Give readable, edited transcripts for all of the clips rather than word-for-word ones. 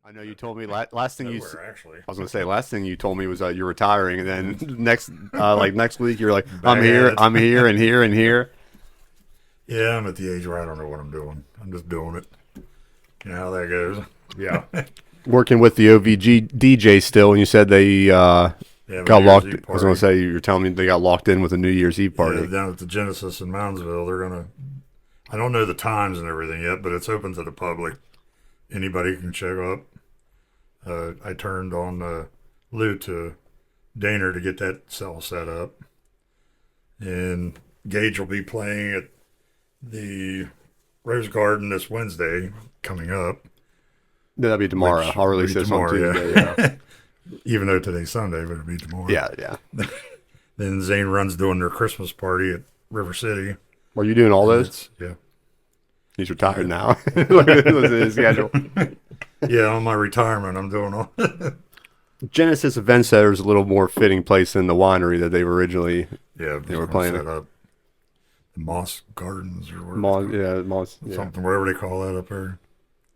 I know you told me last thing Nowhere, actually. I was gonna say last thing you told me was you're retiring, and then next week you're like, I'm Back here, at I'm it. here, and here and here. Yeah, I'm at the age where I don't know what I'm doing. I'm just doing it. You know how that goes. Yeah. Working with the OVG DJ still, and you said they They have a got New Year's locked. Eve I was gonna party. say you're telling me they got locked in with a New Year's Eve Yeah, party. down at the Genesis in Moundsville. They're gonna. I don't know the times and everything yet, but it's open to the public. Anybody can show up. I turned on Lou to Daner to get that cell set up, and Gage will be playing at the Rose Garden this Wednesday coming up. That'll be tomorrow. Which I'll release will be this on tomorrow, Tuesday. Yeah, Even though today's Sunday, but it'll be tomorrow. yeah, yeah. Then Zane Run's doing their Christmas party at River City. Are you doing all those? Yeah. He's retired now. Look at his schedule. Yeah, on my retirement, I'm doing all. Genesis Event Center is a little more fitting place than the winery that they were originally. Yeah, They were playing set it. up the Moss Gardens or whatever. Yeah. Something, wherever they call that up there.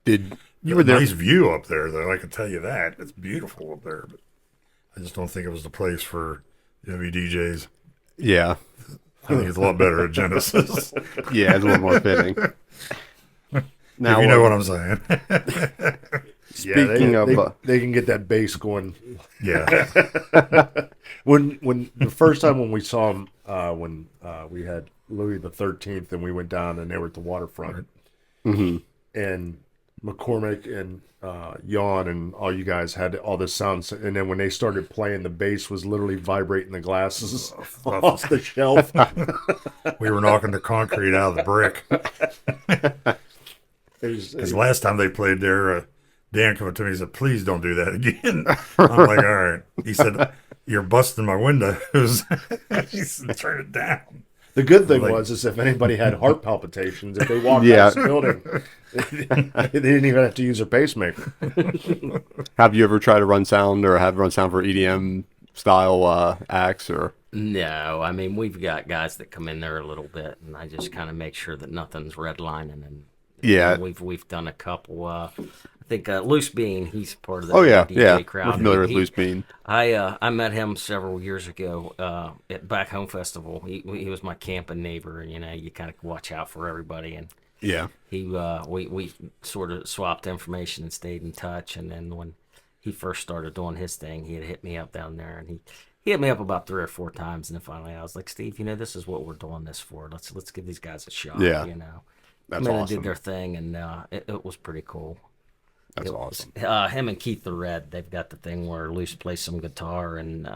Did you Got were a there? nice view up there, though. I can tell you that. It's beautiful up there, but I just don't think it was the place for WDJs. Yeah, I think it's a lot better at Genesis. yeah, it's a little more fitting. Now, if you know what I'm saying. speaking of, they can get that bass going. Yeah. When the first time when we saw him, when we had Louis the 13th, and we went down and they were at the waterfront, and McCormick and Yawn and all you guys had all this sound, and then when they started playing, the bass was literally vibrating the glasses off the shelf. We were knocking the concrete out of the brick. Because last time they played there, Dan came up to me and said, "Please don't do that again." I'm like, "All right." He said, "You're busting my windows." He said, "Turn it down." The good thing Like- was is if anybody had heart palpitations, if they walked Yeah. out of the building, they didn't even have to use their pacemaker. have you ever tried to run sound or have run sound for EDM style acts or? No, I mean we've got guys that come in there a little bit, and I just kind of make sure that nothing's redlining. And Yeah. we've done a couple. I think Loose Bean, he's part of the Oh yeah, DJ yeah. crowd. We're familiar with He- Loose Bean. I met him several years ago at Back Home Festival. He was my camping neighbor, and you kind of watch out for everybody. And Yeah. we sort of swapped information and stayed in touch. And then when he first started doing his thing, he had hit me up down there, and he hit me up about 3 or 4 times. And then finally, I was like, Steve, this is what we're doing this for. Let's give these guys a shot. Yeah. That's That's and awesome. did their thing, and it was pretty cool. That's It was- awesome. him and Keith the Red, they've got the thing where Luce plays some guitar and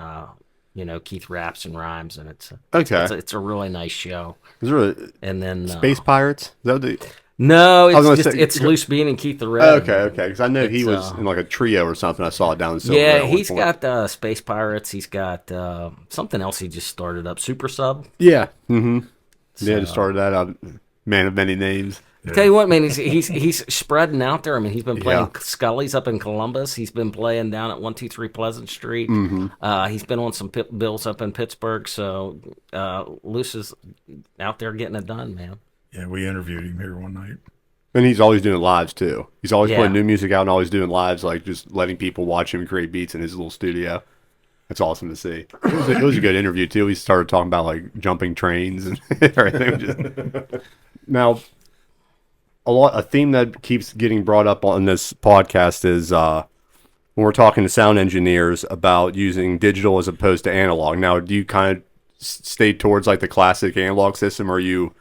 Keith raps and rhymes, and Okay. it's a really nice show. Is there a And then Space Pirates? Is that what they? no, was it's gonna say- it's Luce Bean and Keith the Red. Okay. Because I know he It's, was in like a trio or something. I saw it down in Silver. Yeah, at one he's point. got Space Pirates. He's got something else he just started up, Super Sub. Yeah. Mm-hmm. Yeah, So- just started that out. Man of many names. Tell you what, man, he's spreading out there. I mean, he's been playing Yeah. Scully's up in Columbus. He's been playing down at 123 Pleasant Street. He's been on some pit bills up in Pittsburgh. So Luce is out there getting it done, man. Yeah, we interviewed him here one night. And he's always doing lives too. He's always Yeah. putting new music out and always doing lives, like just letting people watch him create beats in his little studio. That's awesome to see. It was a good interview too. He started talking about like jumping trains and everything. Now, a theme that keeps getting brought up on this podcast is when we're talking to sound engineers about using digital as opposed to analog. Now, do you kind of stay towards like the classic analog system, or are you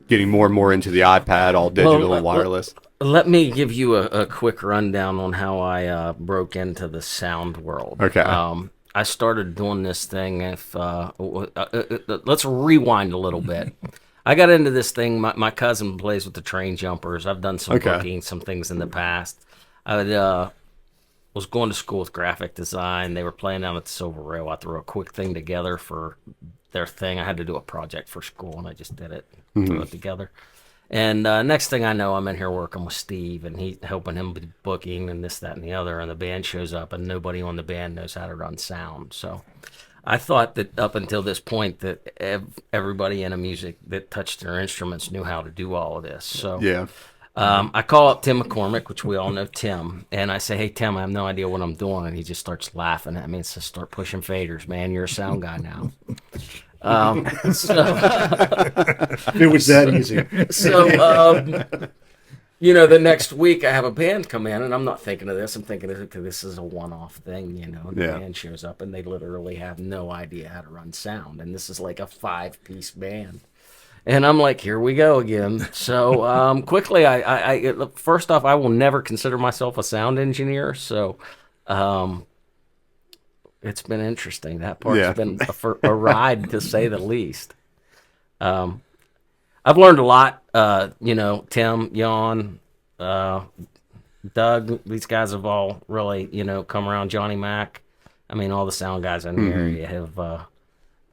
getting more and more into the iPad, all digital and wireless? Let me give you a quick rundown on how I broke into the sound world. Okay. I started doing this thing. Let's rewind a little bit. I got into this thing. My cousin plays with the Train Jumpers. I've done some Okay. booking, some things in the past. I was going to school with graphic design. They were playing out at the Silver Rail. I threw a quick thing together for their thing. I had to do a project for school, and I just did it, threw it together. And next thing I know, I'm in here working with Steve, and he helping him with booking and this, that, and the other. And the band shows up, and nobody on the band knows how to run sound. So I thought that up until this point that everybody in a music that touched their instruments knew how to do all of this. So Yeah. I call up Tim McCormick, which we all know Tim, and I say, "Hey Tim, I have no idea what I'm doing," and he just starts laughing at me and says, "Start pushing faders, man. You're a sound guy now." So It was that easy. the next week I have a band come in, and I'm not thinking of this. I'm thinking this is a one-off thing, and the Yeah. band shows up, and they literally have no idea how to run sound, and this is like a 5-piece band. And I'm like, here we go again. So quickly, first off, I will never consider myself a sound engineer. So it's been interesting. That part's been a ride, to say the least. I've learned a lot. Tim, Jan, Doug, these guys have all really, come around. Johnny Mac. I mean, all the sound guys in the area have.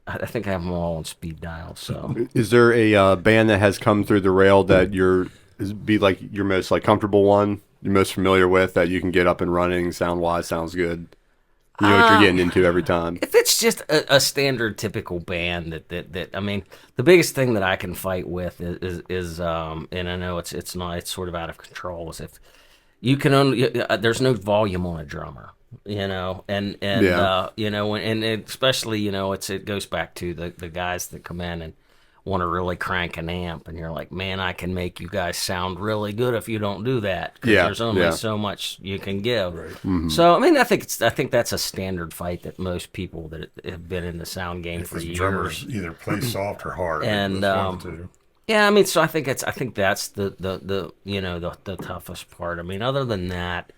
I think I have them all on speed dial. So, Is there a band that has come through the rail that your most like comfortable one, you're most familiar with, that you can get up and running, sound wise, sounds good? You know what you're getting into every time. if it's just a standard, typical band that I mean, the biggest thing that I can fight with is and I know it's sort of out of control, is if you can only there's no volume on a drummer. And especially, it goes back to the guys that come in and want to really crank an amp, and you're like, man, I can make you guys sound really good if you don't do that. 'Cause there's only so much you can give. Right. Mm-hmm. So, I mean, I think that's a standard fight that most people that have been in the sound game for years. Drummers either play soft or hard. And yeah, I mean, so I think that's the toughest part. I mean, other than that,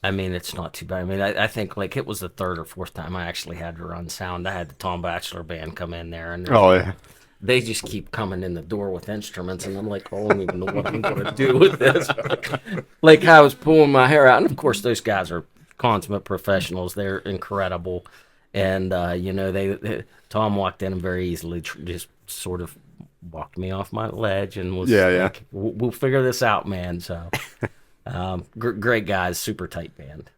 I mean, it's not too bad. I mean, I think like it was the third or fourth time I actually had to run sound. I had the Tom Batchelor band come in there, and they just keep coming in the door with instruments, and I'm like, oh, I don't even know what I'm going to do with this. Like I was pulling my hair out, and of course those guys are consummate professionals. They're incredible, and Tom walked in and very easily just sort of walked me off my ledge and was like, we'll figure this out, man. So. Great guys, super tight band.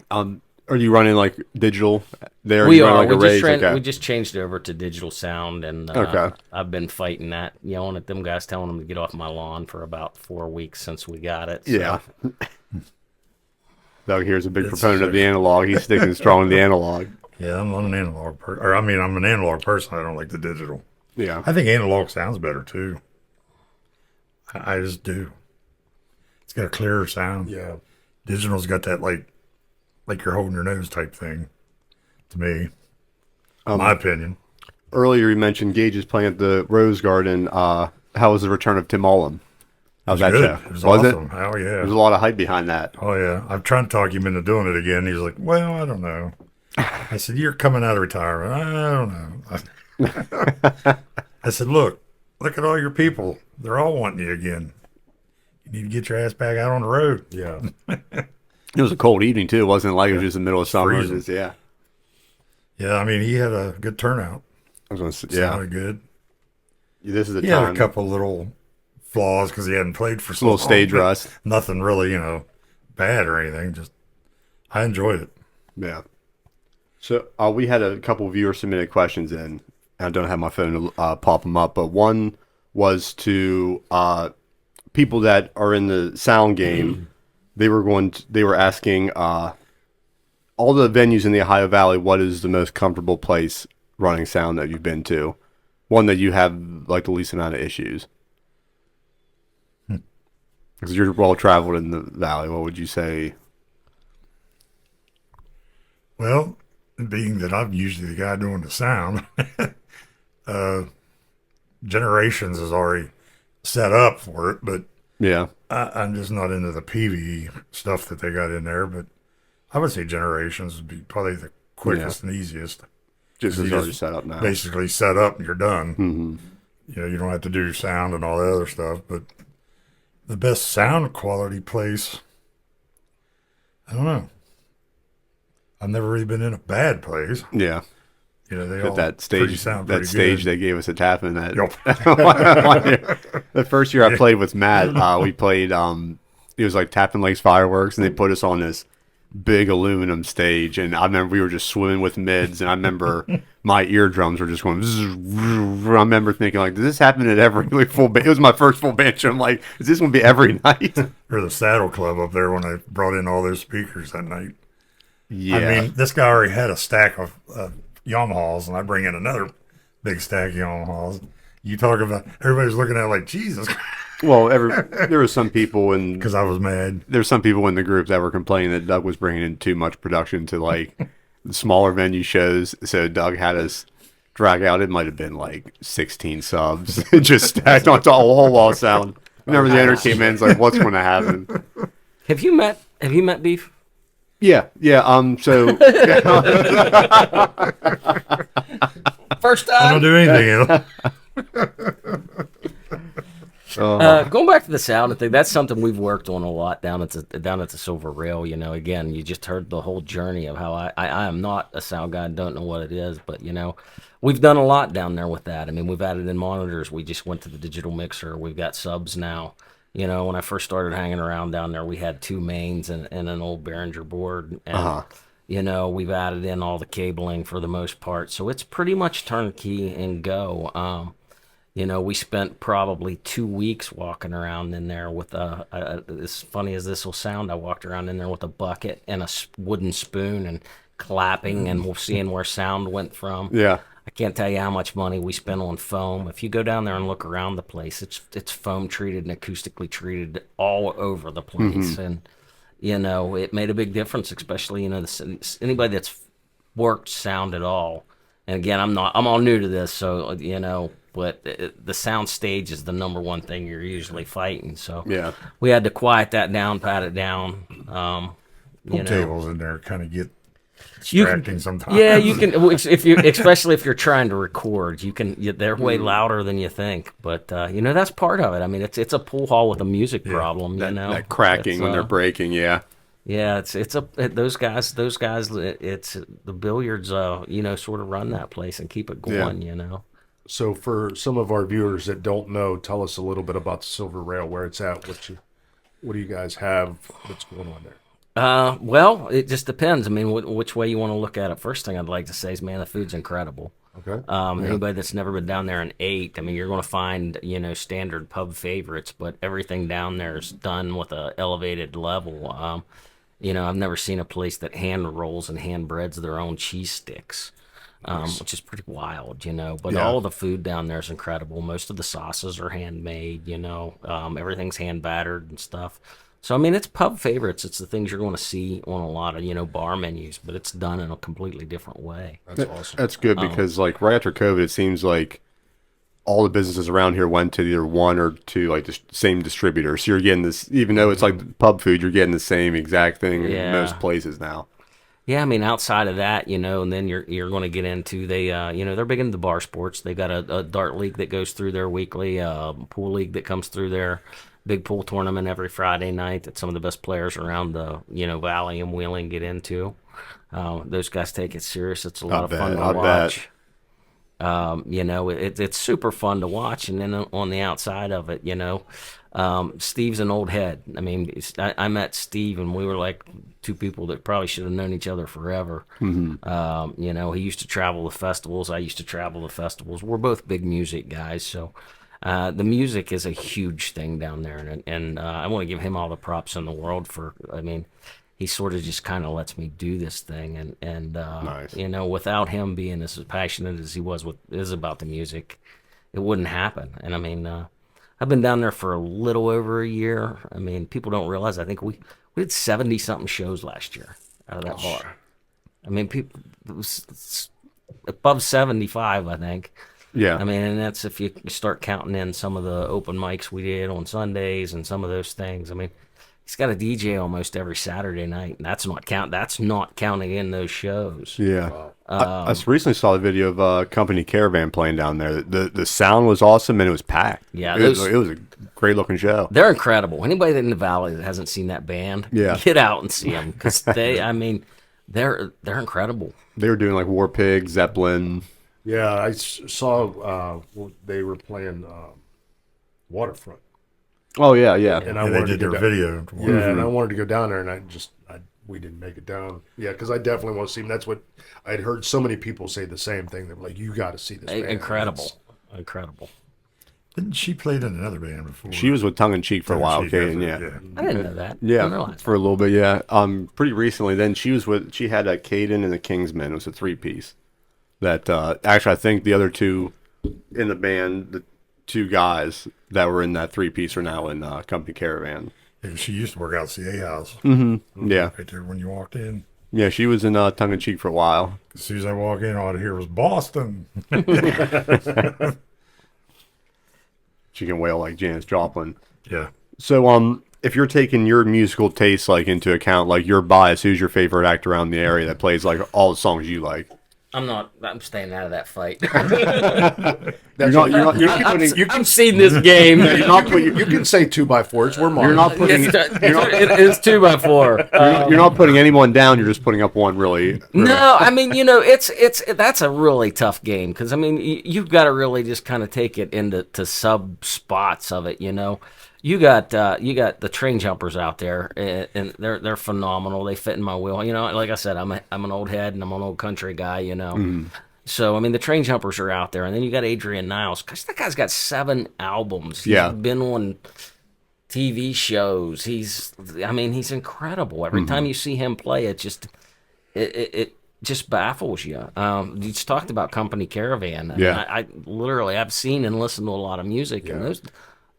Are you running like digital there? We are. We just changed over to digital sound, and okay. I've been fighting that, yelling at them guys, telling them to get off my lawn for about 4 weeks since we got it. So. Yeah. Doug here's a big proponent of the analog. He's sticking strong in the analog. Yeah, I'm an analog person. I'm an analog person. I don't like the digital. Yeah. I think analog sounds better too. I just do. It's got a clearer sound. Yeah. Digital's got that like you're holding your nose type thing, to me. My opinion. Earlier you mentioned Gage is playing at the Rose Garden. How was the return of Tim Olin? How's that show? It was awesome. Oh, yeah. There's a lot of hype behind that. Oh, yeah. I've tried to talk him into doing it again. He's like, well, I don't know. I said, you're coming out of retirement. I don't know. I said, look at all your people. They're all wanting you again. You need to get your ass back out on the road. Yeah. It was a cold evening, too. It wasn't like it was just the middle of summer. Yeah, I mean, he had a good turnout. I was going to say, Sounded good. This is the he time. Had a couple little flaws because he hadn't played for so long. Little stage rust. Nothing really, bad or anything. Just, I enjoyed it. Yeah. So we had a couple viewer submitted questions in. I don't have my phone to pop them up, but one was to people that are in the sound game. They were asking all the venues in the Ohio Valley, what is the most comfortable place running sound that you've been to? One that you have like the least amount of issues. Because you're well traveled in the valley, what would you say? Well, being that I'm usually the guy doing the sound, Generations is already set up for it, but yeah, I'm just not into the PVE stuff that they got in there. But I would say Generations would be probably the quickest and easiest. Just as already set up now. Basically set up and you're done. Mm-hmm. You don't have to do your sound and all that other stuff. But the best sound quality place, I don't know. I've never really been in a bad place. Yeah. They all that stage, good. They gave us a tap in that. The first year I played with Matt, we played. It was like Tapping Lakes Fireworks, and they put us on this big aluminum stage, and I remember we were just swimming with mids, and I remember my eardrums were just going. I remember thinking like, does this happen at every full band? It was my first full band show. I'm like, is this going to be every night? Or the Saddle Club up there when I brought in all those speakers that night. Yeah. I mean, this guy already had a stack of Yamahas, and I bring in another big stack of Yamahas. You talk about everybody's looking at it like Jesus, Well, there were some people in because I was mad. there's some people in the group that were complaining that Doug was bringing in too much production to like the smaller venue shows. So Doug had us drag out. It might have been like 16 subs just stacked onto a whole wall of sound. Whenever the owner came in, it's like, what's going to happen? Have you met Beef? Yeah. So First I don't time. do anything else. Going back to the sound thing, that's something we've worked on a lot down at the Silver Rail. You know, again, you just heard the whole journey of how I am not a sound guy, don't know what it is, but you know, we've done a lot down there with that. I mean, we've added in monitors. We just went to the digital mixer. We've got subs now. You know, when I first started hanging around down there, we had 2 mains and an old Behringer board. And, you know, we've added in all the cabling for the most part. So it's pretty much turnkey and go. You know, we spent probably 2 weeks walking around in there with as funny as this will sound, I walked around in there with a bucket and a wooden spoon and clapping and seeing where sound went from. yeah. I can't tell you how much money we spent on foam. If you go down there and look around the place, it's foam treated and acoustically treated all over the place, and you know it made a big difference. Especially you know anybody that's worked sound at all. And again, I'm all new to this, so you know, but the sound stage is the number one thing you're usually fighting. So Yeah. we had to quiet that down, pat it down. Pool tables in there kind of get You distracting sometimes. Yeah, you can if you especially if you're trying to record, they're way louder than you think. But you know that's part of it. I mean, it's a pool hall with a music problem. You know, That cracking It's, when they're breaking. Yeah. yeah, those guys. It's the billiards. You know, sort of run that place and keep it going. You know. So for some of our viewers that don't know, tell us a little bit about the Silver Rail, where it's at, what do you guys have, what's going on there? Well, it just depends. I mean, which way you want to look at it. First thing I'd like to say is, man, the food's incredible. Okay. Anybody that's never been down there and ate, I mean, you're going to find, you know, standard pub favorites, but everything down there is done with a elevated level. You know, I've never seen a place that hand rolls and hand breads their own cheese sticks, which is pretty wild, you know. But all of the food down there is incredible. Most of the sauces are handmade, you know. Everything's hand battered and stuff. So, I mean, it's pub favorites. It's the things you're going to see on a lot of, you know, bar menus, but it's done in a completely different way. That's awesome. That's good because like right after COVID, it seems like all the businesses around here went to either one or two like the same distributor. So you're getting this, even though it's like pub food, you're getting the same exact thing in most places now. Yeah, I mean, outside of that, you know, and then you're going to get into you know, they're big into the bar sports. They got a dart league that goes through there weekly, pool league that comes through there, big pool tournament every Friday night that some of the best players around the, you know, Valley and Wheeling get into. Those guys take it serious. It's a lot of fun to watch. You know, it's super fun to watch. And then on the outside of it, you know, Steve's an old head. I mean, I met Steve and we were like two people that probably should have known each other forever. Mm-hmm. You know, he used to travel to festivals. I used to travel to festivals. We're both big music guys. So the music is a huge thing down there. And I want to give him all the props in the world for, I mean, he sort of just kind of lets me do this thing. And Nice. you know, without him being as passionate as he is about the music, it wouldn't happen. And I mean, I've been down there for a little over a year. I mean, people don't realize, I think we did 70-something shows last year out of that bar. I mean, people, it was above 75, I think. Yeah. I mean, and that's if you start counting in some of the open mics we did on Sundays and some of those things. I mean, he's got a DJ almost every Saturday night, and that's not counting in those shows. Yeah. I recently saw a video of Company Caravan playing down there. The sound was awesome and it was packed. Yeah, it was a great looking show. They're incredible. Anybody in the Valley that hasn't seen that band, get out and see them because I mean, they're incredible. They were doing like War Pig, Zeppelin. Yeah, I saw they were playing Waterfront. Oh yeah. And I they wanted did to their go video. Yeah, and I wanted to go down there, and I we didn't make it down. Yeah, because I definitely want to see him. That's what I'd heard so many people say the same thing. They're like, you got to see this band. Incredible. Incredible. Didn't she play in another band before? She was with Tongue in Cheek for a while, Tongue-in-cheek, Kaden. that's it, Yeah. I didn't know that. I didn't Yeah, realize for a little bit, yeah. Pretty recently, then she had a Caden and the Kingsmen. It was a 3-piece. That actually, I think the other two in the band, the 2 guys that were in that 3-piece, are now in Company Caravan. Yeah, she used to work out at CA House. Yeah, Right there when you walked in. yeah. She was in Tongue in Cheek for a while. As soon as I walk in, all I hear was Boston. She can wail like Janis Joplin. Yeah. So, if you're taking your musical taste like into account, like your bias, who's your favorite actor around the area that plays like all the songs you like? I'm staying out of that fight. You I've seen this game. you can say 2x4. It's where Mark. You're not putting. It is 2x4. You're not putting anyone down. You're just putting up one really. No, I mean, that's a really tough game because I mean you've got to really just kind of take it into sub spots of it. You got the train jumpers out there and they're phenomenal. They fit in my wheel. Like I said, I'm an old head and I'm an old country guy. So I mean the train jumpers are out there, and then you got Adrian Niles. Gosh, that guy's got 7 albums. He's been on TV shows. He's incredible. Every time you see him play, it just baffles you. You just talked about Company Caravan. I literally I've seen and listened to a lot of music, and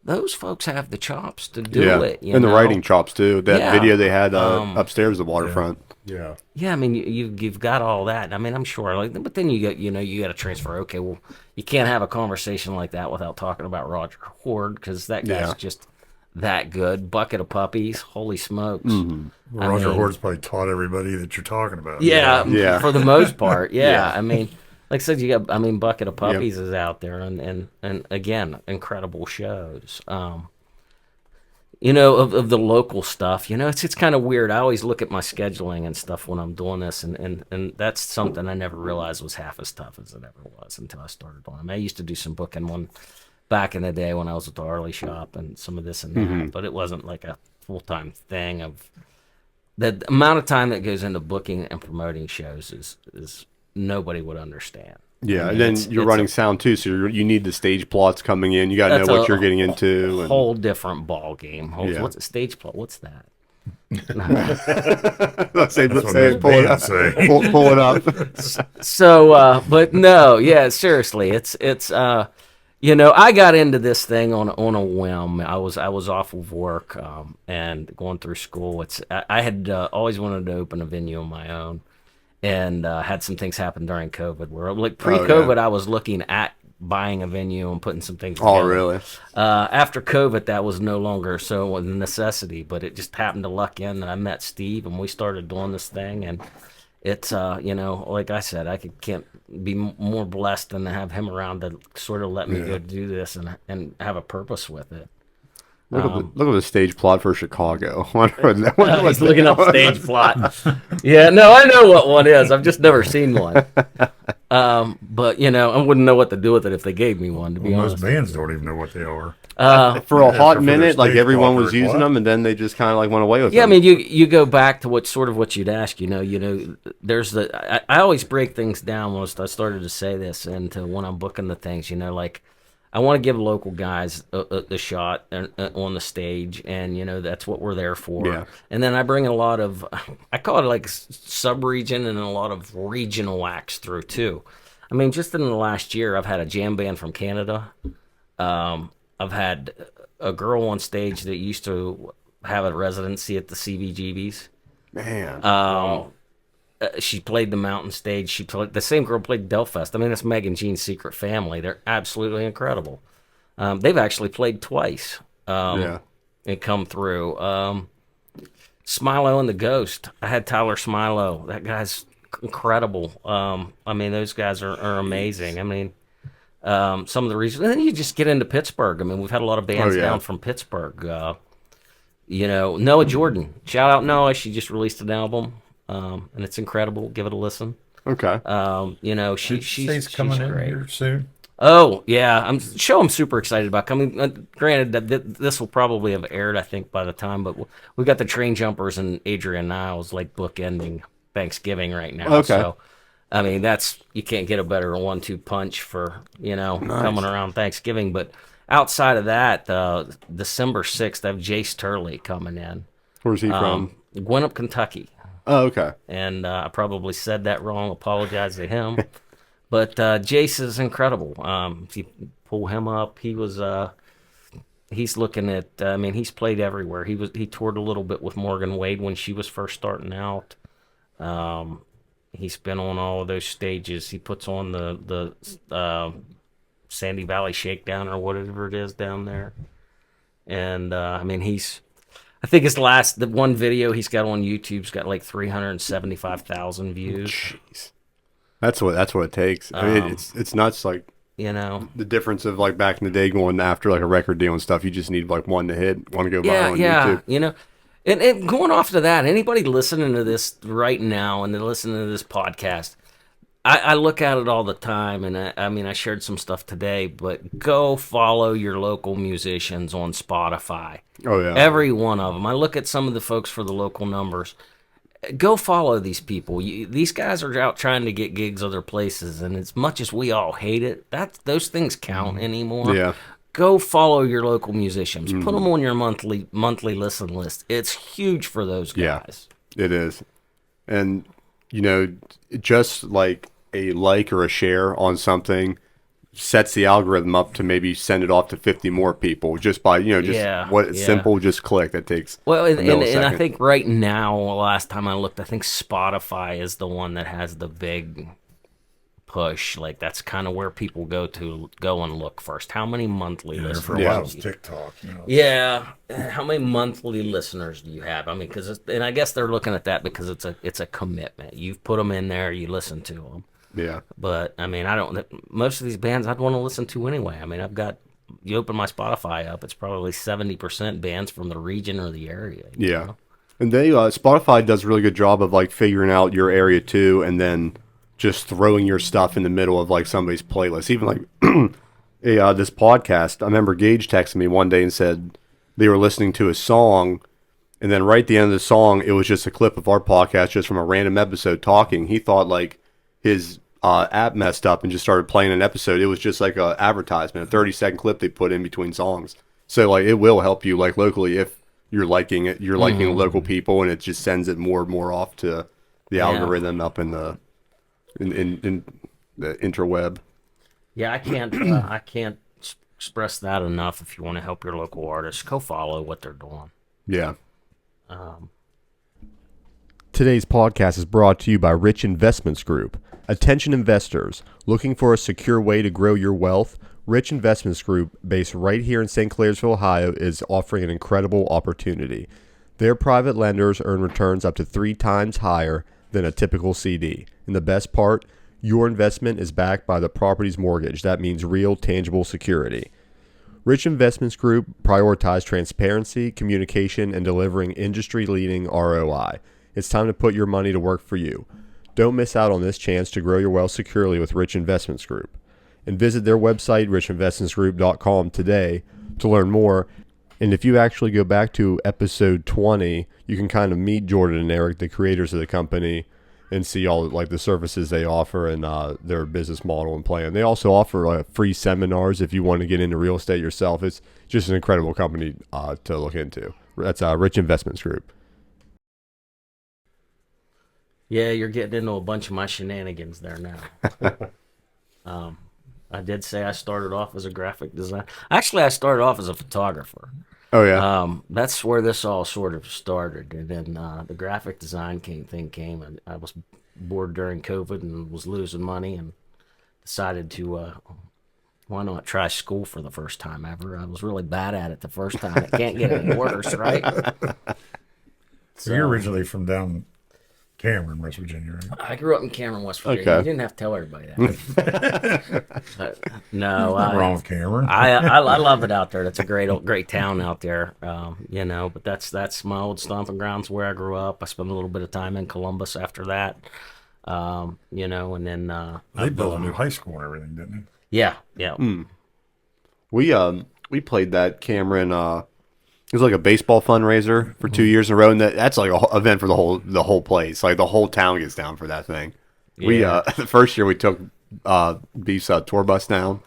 those folks have the chops to do it. And the writing chops too. That video they had upstairs the waterfront. Yeah. Yeah, I mean you've got all that. I mean I'm sure, but then you got to transfer. Okay, well you can't have a conversation like that without talking about Roger Horde because that guy's just that good. Bucket of Puppies, holy smokes. Mm-hmm. Roger Horde's probably taught everybody that you're talking about. Yeah, for the most part. Yeah, I mean, like I said, Bucket of Puppies is out there, and again, incredible shows. Of the local stuff, it's kind of weird. I always look at my scheduling and stuff when I'm doing this, and that's something I never realized was half as tough as it ever was until I started doing it. I used to do some booking back in the day when I was at the Harley shop and some of this and that, but it wasn't like a full-time thing. Of the amount of time that goes into booking and promoting shows is nobody would understand. Yeah, and then you're running sound too, so you need the stage plots coming in. You got to know what you're getting into. Whole different ball game. What's a stage plot? What's that? Let's say pull it up. Pull it up. So, but no, yeah, seriously, it's I got into this thing on a whim. I was off of work and going through school. I had always wanted to open a venue on my own. And had some things happen during COVID where, like, pre-COVID, I was looking at buying a venue and putting some things together. Oh, really? After COVID, that was no longer so a necessity, but it just happened to luck in, and I met Steve, and we started doing this thing, and it's, like I said, I can't be more blessed than to have him around to sort of let me go do this and have a purpose with it. Look at the stage plot for Chicago. He's looking up stage plot. Yeah, no, I know what one is. I've just never seen one. But I wouldn't know what to do with it if they gave me one. To be honest, most bands don't even know what they are. For a hot minute, like stage everyone plot was using them, and then they just kind of like went away with them. Yeah, I mean, you go back to what you'd ask. There's I always break things down once I started to say this, and when I'm booking the things, like. I want to give local guys a shot on the stage, and that's what we're there for. Yeah. And then I bring a lot of, I call it like sub-region and a lot of regional acts through too. I mean, just in the last year, I've had a jam band from Canada. I've had a girl on stage that used to have a residency at the CBGBs. Man. Wow. She played the Mountain Stage. The same girl played Delfest. I mean, that's Meg and Jean's secret family. They're absolutely incredible. They've actually played twice and come through. Smilo and the Ghost. I had Tyler Smilo. That guy's incredible. I mean, those guys are amazing. I mean, some of the reasons. And then you just get into Pittsburgh. I mean, we've had a lot of bands down from Pittsburgh. Noah Jordan. Shout out Noah. She just released an album. And it's incredible. Give it a listen. Okay. She's coming in great. here soon. Oh yeah, I'm super excited about coming. Granted that this will probably have aired, I think, by the time, but we got the Train Jumpers and Adrian Niles like bookending Thanksgiving right now. Okay. So, I mean, you can't get a better 1-2 punch for coming around Thanksgiving. But outside of that, December 6th, I have Jace Turley coming in. Where's he from? Gwinnett, Kentucky. Oh, okay. And I probably said that wrong. Apologize to him. But Jace is incredible. If you pull him up, he's looking at. I mean, he's played everywhere. He toured a little bit with Morgan Wade when she was first starting out. He's been on all of those stages. He puts on the Sandy Valley Shakedown or whatever it is down there. And I mean, I think the one video he's got on YouTube's got like 375,000 views. Jeez. That's what it takes. I mean, it's nuts. Like, the difference of like back in the day going after like a record deal and stuff. You just need like one to hit, one to go viral on YouTube. And going off to that, anybody listening to this right now and then listening to this podcast, I look at it all the time, and I mean, I shared some stuff today, but go follow your local musicians on Spotify. Oh yeah, every one of them. I look at some of the folks for the local numbers. Go follow these people. These guys are out trying to get gigs other places, and as much as we all hate it, those things count anymore. Yeah. Go follow your local musicians. Put them on your monthly listen list. It's huge for those guys. Yeah, it is. And just like a like or a share on something sets the algorithm up to maybe send it off to 50 more people just by simple, just click. That takes and I think right now, last time I looked, I think Spotify is the one that has the big push. Like that's kind of where people go and look first. How many monthly listeners? For a while it was TikTok. Yeah, how many monthly listeners do you have? I mean, and I guess they're looking at that because it's a commitment. You've put them in there, you listen to them. Yeah. But I mean, most of these bands I'd want to listen to anyway. I mean, you open my Spotify up, it's probably 70% bands from the region or the area. Yeah. And Spotify does a really good job of like figuring out your area too, and then just throwing your stuff in the middle of like somebody's playlist. Even like this podcast, I remember Gage texted me one day and said they were listening to a song, and then right at the end of the song, it was just a clip of our podcast just from a random episode talking. He thought like his app messed up and just started playing an episode. It was just like a advertisement, a 30-second clip they put in between songs. So like it will help you like locally if you're liking it. You're liking local people, and it just sends it more and more off to the algorithm up in the in the interweb. Yeah, I can't express that enough. If you want to help your local artists, go follow what they're doing. Yeah. Today's podcast is brought to you by Rich Investments Group. Attention investors, looking for a secure way to grow your wealth? Rich Investments Group, based right here in St. Clairsville, Ohio, is offering an incredible opportunity. Their private lenders earn returns up to 3 times higher than a typical CD. And the best part, your investment is backed by the property's mortgage. That means real, tangible security. Rich Investments Group prioritizes transparency, communication, and delivering industry-leading ROI. It's time to put your money to work for you. Don't miss out on this chance to grow your wealth securely with Rich Investments Group. And visit their website, richinvestmentsgroup.com, today to learn more. And if you actually go back to episode 20, you can kind of meet Jordan and Eric, the creators of the company, and see all like the services they offer and their business model and plan. They also offer free seminars if you want to get into real estate yourself. It's just an incredible company to look into. That's Rich Investments Group. Yeah, you're getting into a bunch of my shenanigans there now. I did say I started off as a graphic designer. Actually, I started off as a photographer. Oh, yeah. That's where this all sort of started. And then the graphic design thing came, and I was bored during COVID and was losing money and decided to, why not try school for the first time ever? I was really bad at it the first time. It can't get any worse, right? So you're originally from down Cameron, West Virginia, right? I grew up in Cameron, West Virginia. Okay. You didn't have to tell everybody that. No, Nothing wrong with Cameron. I love it out there. It's a great town out there. But that's my old stomping grounds where I grew up. I spent a little bit of time in Columbus after that. And then they built a new high school and everything, didn't Yeah, yeah. We played that, Cameron. It was like a baseball fundraiser for 2 years in a row, and that's like a event for the whole place. Like the whole town gets down for that thing. We Yeah. the first year we took Beef's tour bus down,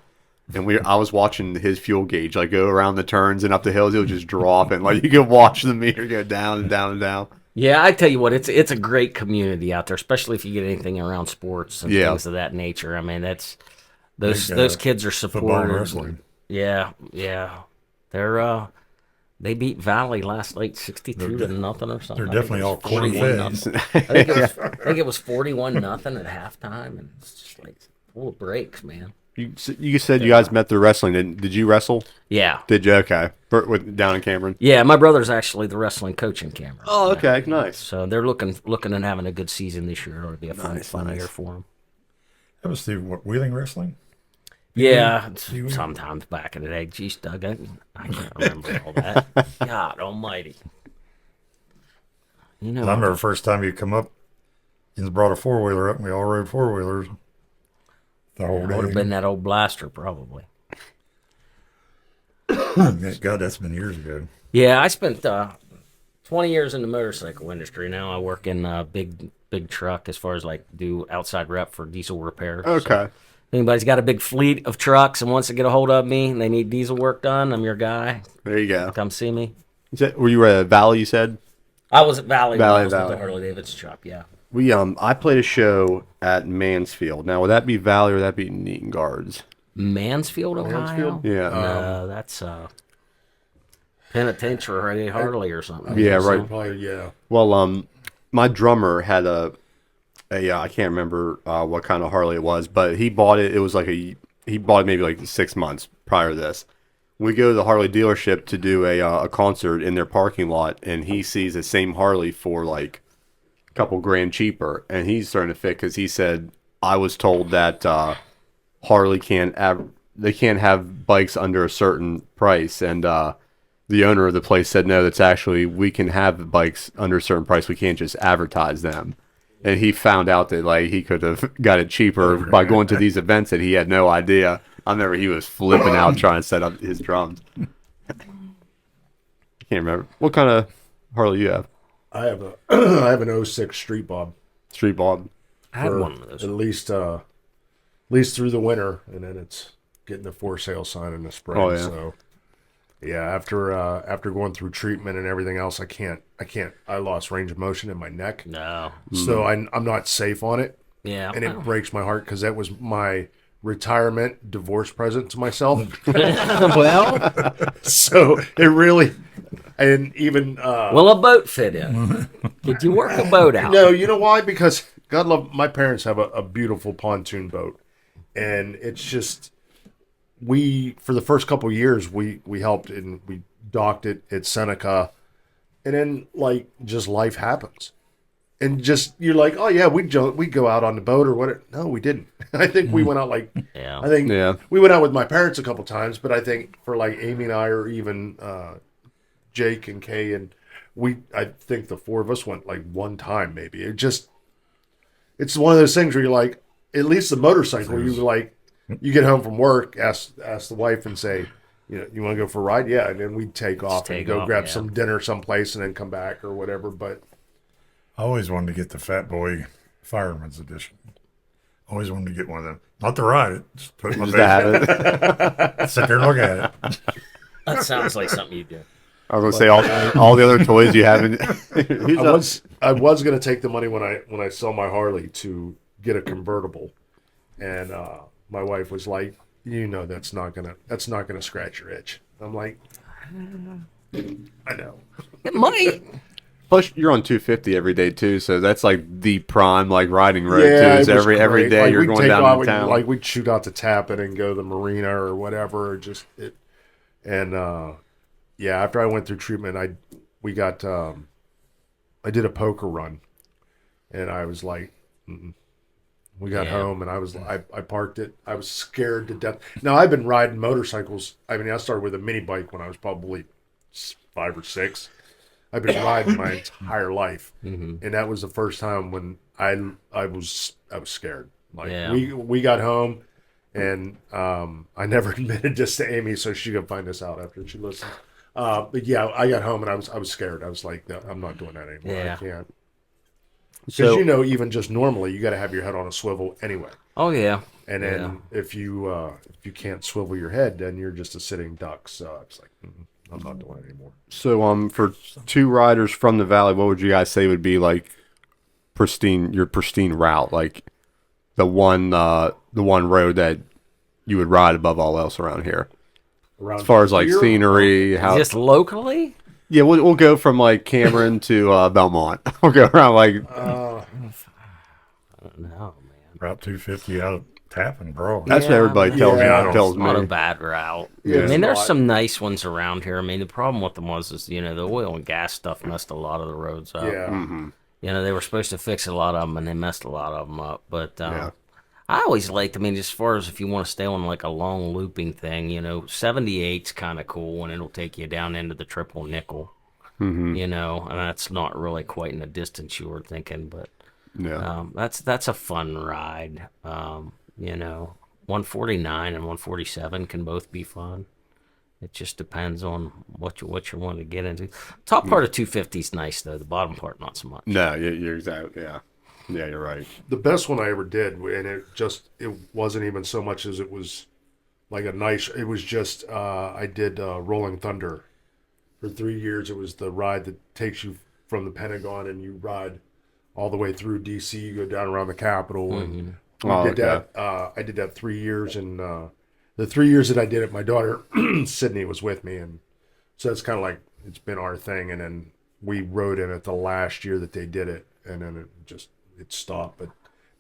and I was watching his fuel gauge like go around the turns and up the hills. It would just drop, and like you could watch the meter go down and down and down. Yeah, I tell you what, it's a great community out there, especially if you get anything around sports and Yeah. things of that nature. I mean, that's those Like, those kids are football and supported. wrestling. Yeah, yeah. They beat Valley last night 62 to nothing or something. They're I think definitely it was all corn 41 fed. nothing. I think it was 41-0 at halftime, and it's just like full of breaks, man. You said you guys met through wrestling. Did you wrestle? Yeah. Did you? Okay. Down in Cameron. Yeah, my brother's actually the wrestling coach in Cameron. Oh, okay, nice. So they're looking at having a good season this year. It'll be a fun Nice. year for them. That was the Wheeling Wrestling? Yeah, you- sometimes back in the day. Geez, Doug, I can't remember all that. God almighty. You know, I remember the first time you come up, you brought a four-wheeler up, and we all rode four-wheelers the whole it would have day. been that old blaster probably. God, that's been years ago. Yeah, I spent 20 years in the motorcycle industry. Now I work in big truck as far as like do outside rep for diesel repairs. Okay. If anybody's got a big fleet of trucks and wants to get a hold of me and they need diesel work done, I'm your guy. There you go. Come see me. Were you at Valley? You said. I was at Valley when Valley, I was with Valley. the Harley Davidson shop, yeah. I played a show at Mansfield. Now, would that be Valley or would that be Neaton Guards? Mansfield, Ohio? Mansfield? Yeah. No, that's Penitentiary Harley or something. Yeah, So right. probably, yeah. Well, my drummer had a I can't remember what kind of Harley it was, but he bought it. It was like he bought it maybe like 6 months prior to this. We go to the Harley dealership to do a concert in their parking lot, and he sees the same Harley for like a couple grand cheaper, and he's starting to fit because he said, "I was told that Harley can't have bikes under a certain price," and the owner of the place said, "No, that's actually we can have bikes under a certain price. We can't just advertise them." And he found out that like he could have got it cheaper by going to these events that he had no idea. I remember he was flipping out trying to set up his drums. I can't remember what kind of Harley you have. I have a I have an '06 Street Bob. Street Bob. I had for one of those. At least through the winter, and then it's getting the for sale sign in the spring. Oh, yeah. So yeah, after going through treatment and everything else, I can't. I lost range of motion in my neck, No. so I'm not safe on it, Yeah. and it breaks my heart because that was my retirement divorce present to myself. Well, So it really, and even will a boat fit in? Did you work a boat out? no, you know why? Because God love my parents have a beautiful pontoon boat, and it's just for the first couple of years we helped and we docked it at Seneca, and then like just life happens, and just you're like, oh yeah, we go out on the boat or what? No, we didn't. I think we went out like Yeah. I think Yeah. we went out with my parents a couple times, but I think for like Amy and I, or even Jake and Kay, and I think the four of us went like one time maybe. It's one of those things where you're like, at least the motorcycle, you like, you get home from work, ask the wife and say, you want to go for a ride? Yeah, and then we'd take off and take go off, grab yeah. some dinner someplace and then come back or whatever. But I always wanted to get the Fat Boy Fireman's Edition. Always wanted to get one of them. Not to ride it, just put it in my Just to have basement. it. Sit there and look at it. That sounds like something you do. I was gonna say all the other toys you haven't. I was gonna take the money when I sell my Harley to get a convertible, and my wife was like, that's not gonna scratch your itch. I'm like, I know. It might. Plus, you're on 250 every day too, so that's like the prime like riding road Yeah, too. Is it was every great. day Like, you're we'd going take down off, to town. Like we'd shoot out to Tappan and go to the marina or whatever. Yeah. After I went through treatment, I did a poker run, and I was like, mm-mm. We got Yeah. home, and I parked it. I was scared to death. Now I've been riding motorcycles. I mean, I started with a mini bike when I was probably 5 or 6. I've been riding my entire life, and that was the first time when I was scared. Like Yeah. we got home, And I never admitted this to Amy, so she can find this out after she listens. But yeah, I got home and I was scared. I was like, no, I'm not doing that anymore. Yeah. I can't. Because So even just normally, you got to have your head on a swivel anyway. Oh yeah. And then if you can't swivel your head, then you're just a sitting duck. So I was like, I'm not doing it anymore. So for two riders from the valley, what would you guys say would be like your pristine route, like the one road that you would ride above all else around here? Around As far as like here, scenery, how Just locally? yeah, we'll go from like Cameron to Belmont. We'll go around like I don't know, man. Route 250 out of Tappan, bro. that's what Yeah, everybody tells yeah. me. Tells It's not a me. bad route. Yeah, I mean, there's it's some nice ones around here. I mean, the problem with them was the oil and gas stuff messed a lot of the roads up. Yeah. They were supposed to fix a lot of them, and they messed a lot of them up. But Yeah. I always liked, I mean, as far as if you want to stay on like a long looping thing, 78's kind of cool, and it'll take you down into the triple nickel. And that's not really quite in the distance you were thinking, but Yeah. that's a fun ride. 149 and 147 can both be fun. It just depends on what you want to get into. Top part of 250 is nice though. The bottom part not so much. No, you're exactly yeah. Yeah, you're right. The best one I ever did, and it wasn't even so much as it was like it was just, I did Rolling Thunder. For 3 years, it was the ride that takes you from the Pentagon and you ride all the way through D.C. You go down around the Capitol, and we did that. I did that 3 years, and the 3 years that I did it, my daughter Sydney was with me, and so it's kind of like it's been our thing. And then we rode in it the last year that they did it, and then it stopped. But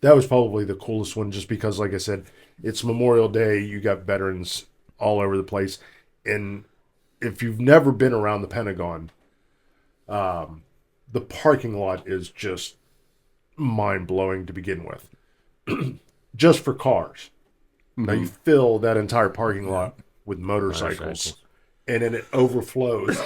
that was probably the coolest one, just because, like I said, it's Memorial Day. You got veterans all over the place, and if you've never been around the Pentagon, the parking lot is just mind-blowing to begin with. Just for cars. Now you fill that entire parking lot with motorcycles, and then it overflows.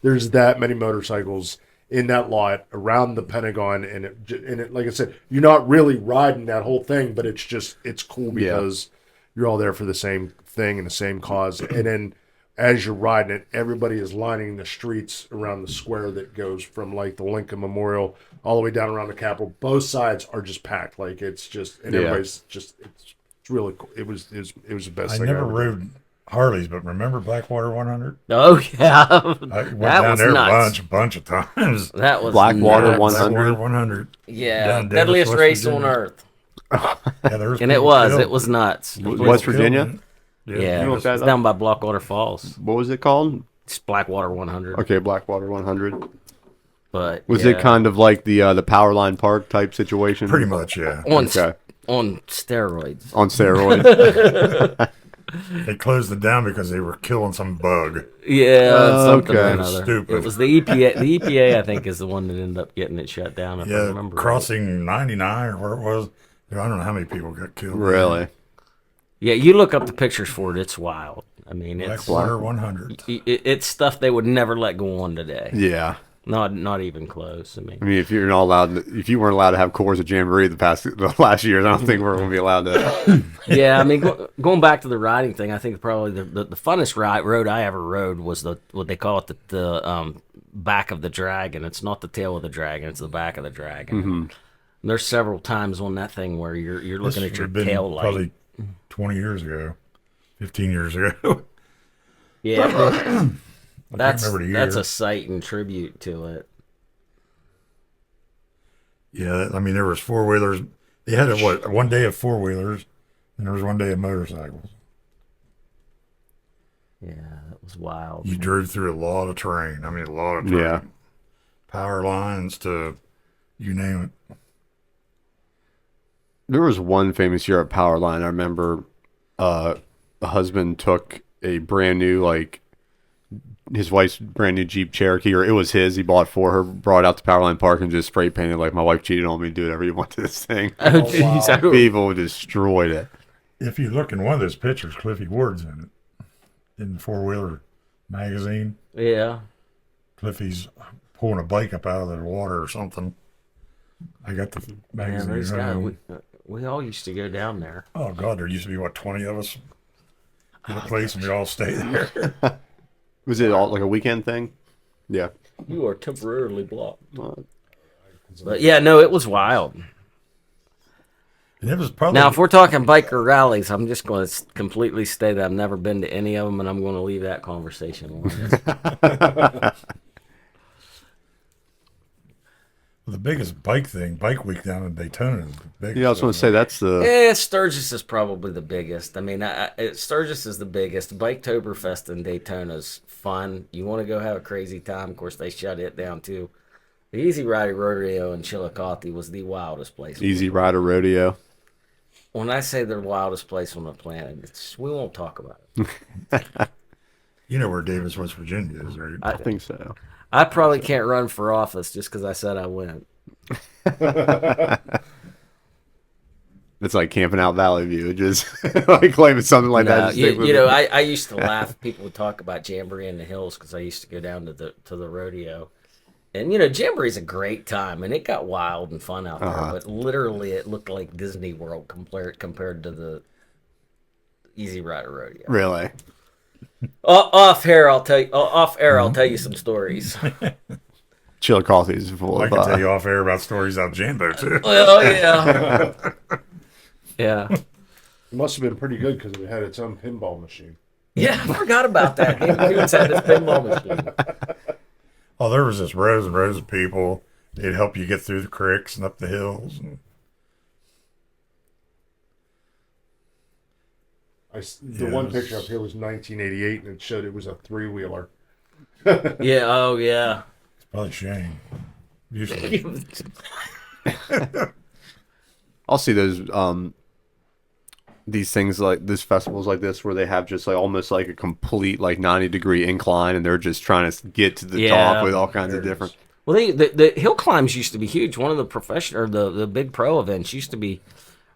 There's that many motorcycles in that lot around the Pentagon, and it like I said, you're not really riding that whole thing, but it's cool because you're all there for the same thing and the same cause. And then as you're riding it, everybody is lining the streets around the square that goes from like the Lincoln Memorial all the way down around the Capitol. Both sides are just packed. Like it's just, and everybody's just, it's really cool. It was the best I thing. never ever rode Harleys, but remember Blackwater 100? Oh yeah, I went that down was there nuts. a bunch of times. That was Blackwater nuts. 100. Blackwater 100. Yeah, Down Davis, deadliest West race Virginia. on earth, Yeah, there was and it people was killed. nuts. West Virginia? Yeah, You look that it's up? down by Blackwater Falls. What was it called? It's Blackwater 100. Okay, Blackwater 100. But Was yeah, it kind of like the Power Line Park type situation? Pretty much, yeah. on Okay. on steroids? On steroids. They closed it down because they were killing some bug. Yeah, something or okay. another. Stupid. It was the EPA. The EPA, I think, is the one that ended up getting it shut down. If I Yeah, remember right. crossing 99 or where it was. I don't know how many people got killed. Really? Yeah, you look up the pictures for it. It's wild. I mean, it's Blackwater 100. it's stuff they would never let go on today. Yeah. Not even close. I I mean, mean, if you're not allowed, if you weren't allowed to have cores at Jamboree the last years, I don't think we're going to be allowed to. yeah. I mean, going back to the riding thing, I think probably the funnest road I ever rode was what they call it the back of the dragon. It's not the tail of the dragon; it's the back of the dragon. And there's several times on that thing where you're looking This at your would have been tail light. probably 20 years ago, 15 years ago. Yeah, that's remember the that's year. a sight and tribute to it. Yeah, I mean, there was four-wheelers. They had one day of four-wheelers, and there was one day of motorcycles. Yeah, that was wild. You drove through a lot of terrain. I mean, a lot of terrain. Yeah. Power lines to you name it. There was one famous year at Power Line. I remember a husband took a brand new, like, his wife's brand new Jeep Cherokee, or it was his. He bought for her, brought it out to Power Line Park, and just spray painted like, my wife cheated on me. Do whatever you want to this thing. Oh, jeez. People destroyed it. If you look in one of those pictures, Cliffy Ward's in it, in the four-wheeler magazine. Yeah. Cliffy's pulling a bike up out of the water or something. I got the Man, magazine. those at guys, home. We all used to go down there. Oh God, there used to be what 20 of us in a place, and we all stay there. Was it all like a weekend thing? Yeah. You are temporarily blocked. Uh, But yeah, no, it was wild. And it was probably Now, if we're talking biker rallies, I'm just going to completely state that I've never been to any of them, and I'm going to leave that conversation alone. the biggest bike week down in Daytona. Is the biggest, yeah, I was going to say that's the. Sturgis is probably the biggest. I mean, Sturgis is the biggest. Biketoberfest in Daytona's fun. You want to go have a crazy time. Of course, they shut it down too. The Easy Rider Rodeo in Chillicothe was the wildest place. Easy Rider Rodeo. When I say the wildest place on the planet, we won't talk about it. You know where Davis, West Virginia is, right? I think so. I probably can't run for office just because I said I went. It's like camping out Valley View. Just like claiming something like that. No, just stick with you know, it. I used to laugh. People would talk about Jamboree in the Hills because I used to go down to the rodeo. And, you know, Jamboree's a great time, and it got wild and fun out there. But literally, it looked like Disney World compared to the Easy Rider Rodeo. Really. Off air, I'll tell you some stories. Chillicothe is full I of. can tell you off air about stories out Jambo too. Well, yeah. Yeah. It must have been pretty good because it had its own pinball machine. Yeah, I forgot about that. Dudes had this pinball machine. Oh, there was just rows and rows of people. They'd help you get through the creeks and up the hills. And The one picture up here was 1988, and it showed it was a three-wheeler. Yeah, oh, yeah. it's probably Shane. Usually, I'll see those these things like this festivals like this where they have just like almost like a complete like 90-degree incline and they're just trying to get to the Yeah. top with all kinds of different. Well, the hill climbs used to be huge. One of the the big pro events used to be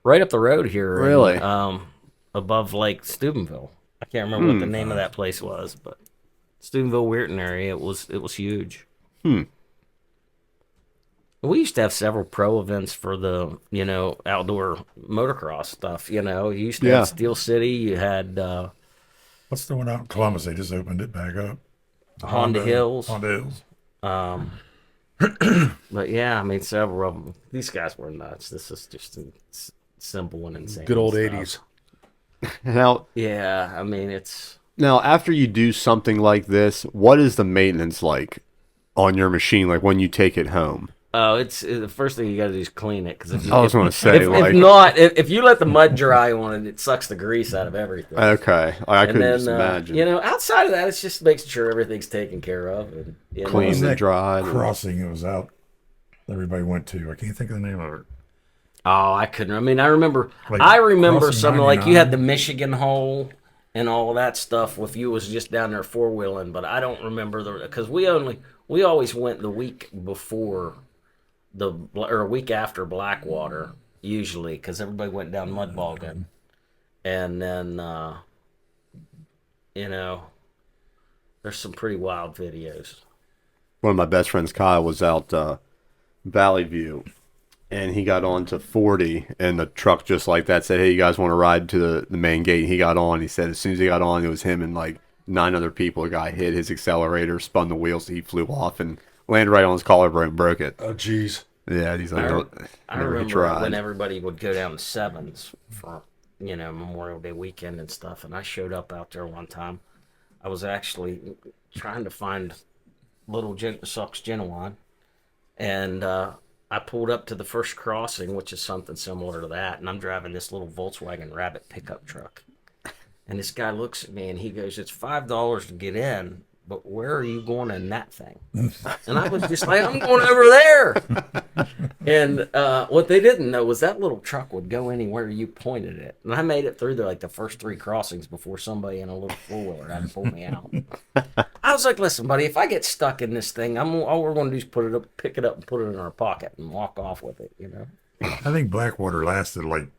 right up the road here. Really? Above Lake Steubenville. I can't remember what the name of that place was, but Steubenville, Weirton area. It was huge. We used to have several pro events for the, you know, outdoor motocross stuff. You know, you used to have Steel City. You had what's the one out in Columbus? They just opened it back up. Honda Hills. Honda Hills. But yeah, I mean, several of them. These guys were nuts. This is just simple and insane. Good old stuff. 80s. Now, Yeah, I mean, it's now after you do something like this, what is the maintenance like on your machine? Like when you take it home? it's the first thing you got to do is clean it because I was going to say like if you let the mud dry on it, it sucks the grease out of everything. okay, I And couldn't just imagine. you know, outside of that, it's just making sure everything's taken care of and you know, Clean. What was that dried. crossing it was out. Everybody went to. I can't think of the name of it. Oh, I couldn't. I mean, I remember Like something crossing like you had the 99. Michigan hole and all that stuff. If you was just down there four wheeling, but I don't remember because we always went the week before or a week after Blackwater usually because everybody went down mud bogging, and then you know, there's some pretty wild videos. One of my best friends, Kyle, was out Valley View, and he got on to 40, and the truck just like that said, "Hey, you guys want to ride to the main gate?" He got on. He said as soon as he got on, it was him and like 9 other people. A guy hit his accelerator, spun the wheels, he flew off and landed right on his collarbone and broke it. Oh, jeez. Yeah, he's like, I never remember tried. when everybody would go down to Sevens for, you know, Memorial Day weekend and stuff, and I showed up out there one time. I was actually trying to find little Sox Genuine, and I pulled up to the first crossing, which is something similar to that, and I'm driving this little Volkswagen Rabbit pickup truck. And this guy looks at me and he goes, "It's $5 to get in, but where are you going in that thing?" And I was just like, "I'm going over there." And what they didn't know was that little truck would go anywhere you pointed it. And I made it through the first 3 crossings before somebody in a little four-wheeler had to pull me out. I was like, "Listen, buddy, if I get stuck in this thing, all we're going to do is pick it up and put it in our pocket and walk off with it, you know?" I think Blackwater lasted like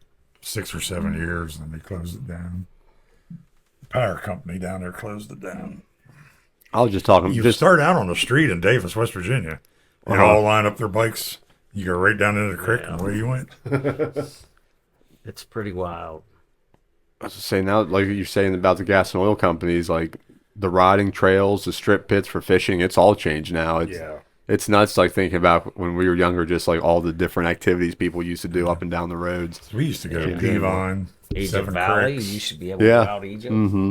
6 or 7 years, and then they closed it down. The power company down there closed it down. I was just talking. You Just start out on the street in Davis, West Virginia, and all line up their bikes. You go right down into the creek, and away you went. It's pretty wild. I was saying now, like you're saying about the gas and oil companies, like the riding trails, the strip pits for fishing, it's all changed now. It's nuts. Like thinking about when we were younger, just like all the different activities people used to do up and down the roads. We used to go to Peavine, Egypt Seven Valley, you Creeks. used to be able to go out Egypt. Mm-hmm.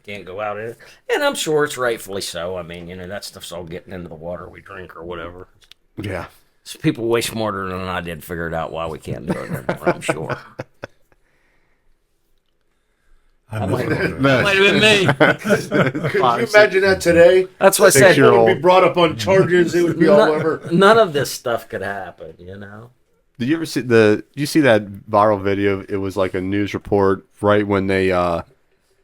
Can't go out in it. And I'm sure it's rightfully so. I mean, that stuff's all getting into the water we drink or whatever. Yeah. So people way smarter than I did figured out why we can't do it anymore, I'm sure. I might miss all that. Might have been me. Could you imagine that today? That's what I said. People would be brought up on charges. It would be all over. None of this stuff could happen, Did you ever see Did you see that viral video? It was like a news report right when they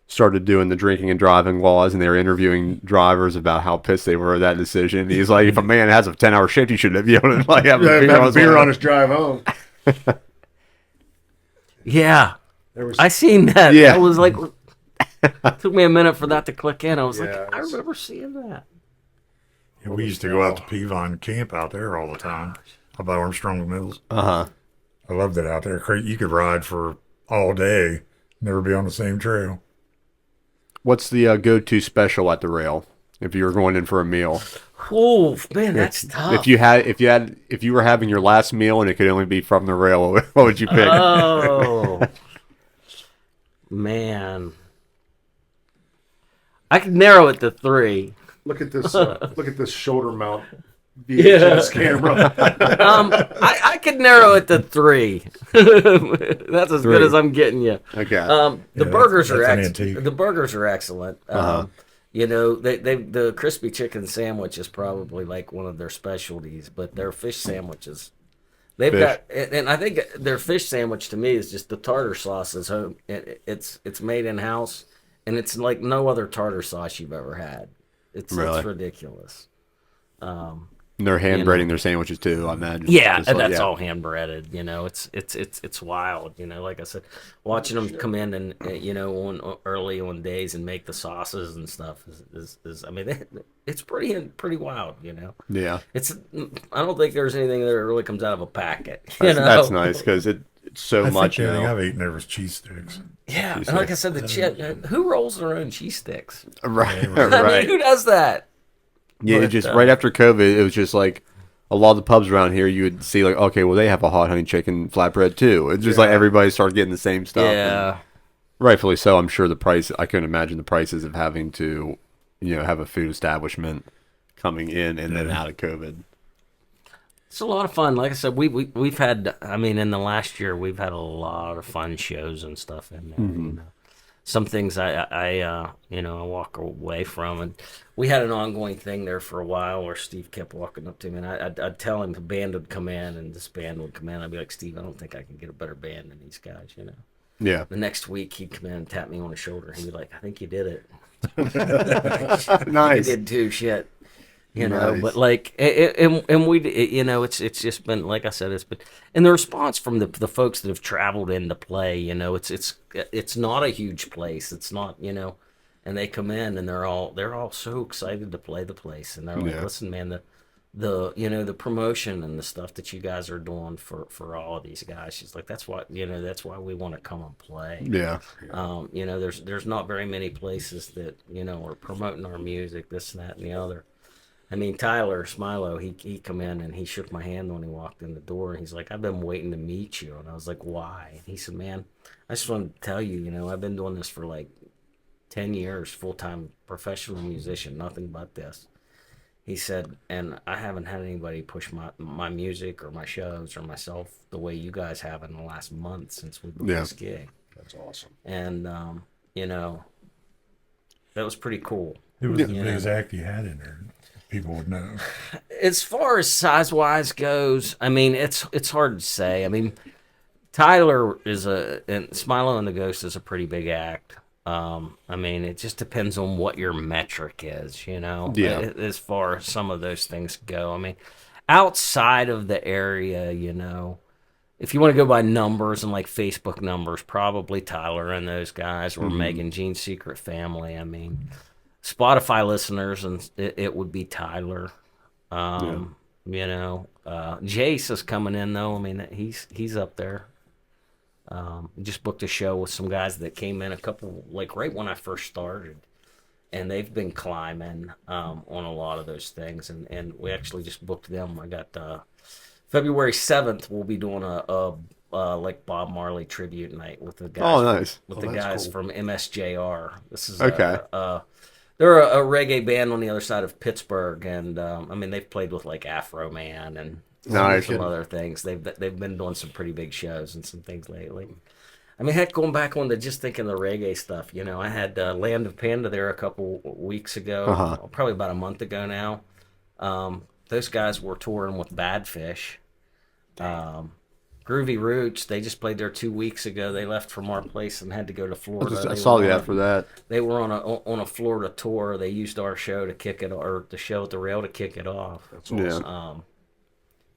started doing the drinking and driving laws, and they were interviewing drivers about how pissed they were at that decision. He's like, if a man has a 10-hour shift, he should be able to like have Have a beer on his drive home. Yeah. There was I seen that. Yeah. I was like, took me a minute for that to click in. I was Yeah, like, I it's- remember seeing that. Yeah, we used to go out to Peavine camp out there all the time. Up by Armstrong Mills. Uh-huh. I loved it out there. You could ride for all day, never be on the same trail. What's the go-to special at the rail if you were going in for a meal? Oh man, that's tough. If you were having your last meal and it could only be from the rail, what would you pick? Oh man, I could narrow it to 3. Look at this. Look at this shoulder mount VHS camera. I could narrow it to 3. That's as good 3. as I'm getting you. Okay. The Yeah, burgers are that's an antique. the burgers are excellent. The crispy chicken sandwich is probably like one of their specialties, but their fish sandwiches, they've Fish. got, and I think their fish sandwich to me is just the tartar sauce is home. It's made in house, and it's like no other tartar sauce you've ever had. It's ridiculous. And they're hand breading their sandwiches too, I imagine. Yeah, Just and like- that's yeah. all hand breaded. It's wild. Like I said, watching them come in and on early on days and make the sauces and stuff is I mean, it's pretty wild. Yeah. It's I don't think there's anything that really comes out of a packet. That's nice because it's so I much think the only thing now. I've eaten there was cheese sticks. Yeah, and like I said, who rolls their own cheese sticks? Right. I mean, Right. who does that? Yeah, But, it just right after COVID, it was just like a lot of the pubs around here. You would see like, okay, well they have a hot honey chicken flatbread too. It's just like everybody started getting the same stuff. Yeah. and rightfully so. I'm sure the price. I couldn't imagine the prices of having to, have a food establishment coming in and then out of COVID. It's a lot of fun. Like I said, we've had. I mean, in the last year, we've had a lot of fun shows and stuff in there. Some things I walk away from, and we had an ongoing thing there for a while where Steve kept walking up to me, and I'd tell him the band would come in, and this band would come in. I'd be like, Steve, I don't think I can get a better band than these guys. Yeah. The next week, he'd come in and tap me on the shoulder. He'd be like, I think you did it. Nice. You did too. Shit. Nice. But like, and we, it's just been, like I said, it's been, and the response from the folks that have traveled in to play, it's not a huge place. It's not, and they come in and they're all so excited to play the place. And they're like, Yeah. listen, man, the promotion and the stuff that you guys are doing for all of these guys. She's like, that's why we want to come and play. Yeah. There's not very many places that, are promoting our music, this and that and the other. I mean, Tyler Smilo, he come in and he shook my hand when he walked in the door. And he's like, I've been waiting to meet you. And I was like, why? And he said, man, I just want to tell you, I've been doing this for like 10 years, full-time professional musician, nothing but this. He said, and I haven't had anybody push my music or my shows or myself the way you guys have in the last month since we booked this gig. That's awesome. And, that was pretty cool. It was the biggest act you had in there. People would know. As far as size-wise goes, I mean, it's hard to say. I mean, Tyler and Smilo and the Ghost is a pretty big act. I mean, it just depends on what your metric is, Yeah. as far as some of those things go. I mean, outside of the area, if you want to go by numbers and like Facebook numbers, probably Tyler and those guys or Megan Jean's Secret Family. I mean, Spotify listeners, and it would be Tyler. Jace is coming in though. I mean, he's up there. Just booked a show with some guys that came in a couple, like right when I first started, and they've been climbing on a lot of those things, and we actually just booked them. I got February 7th. We'll be doing a like Bob Marley tribute night with the guys. Oh, nice. With the that's guys cool. from MSJR. This is Okay. they're a reggae band on the other side of Pittsburgh, and I mean they've played with like Afro Man and Nice. some other things. They've been doing some pretty big shows and some things lately. I mean, heck, going back on to just thinking the reggae stuff, you know, I had Land of Panda there a couple weeks ago, Uh-huh. probably about a month ago now. Those guys were touring with Badfish. Groovy Roots, they just played there 2 weeks ago. They left from our place and had to go to Florida. I saw the ad for that. They were on a Florida tour. They used our show to kick it, or the show at the rail to kick it off. That's awesome. Yeah.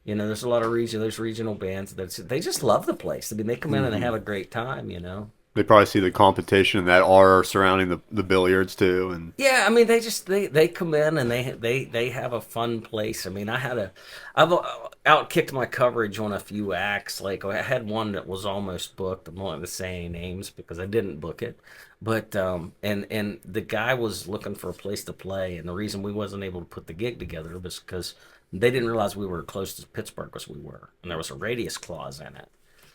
You know, there's a lot of there's regional bands that they just love the place. I mean, they come in and they have a great time. You know. They probably see the competition that are surrounding the billiards too, and Yeah, I mean, they come in and they have a fun place. I mean, I've outkicked my coverage on a few acts. Like I had one that was almost booked. I'm not going to say any names because I didn't book it, but and the guy was looking for a place to play, and the reason we wasn't able to put the gig together was because they didn't realize we were close to Pittsburgh as we were, and there was a radius clause in it.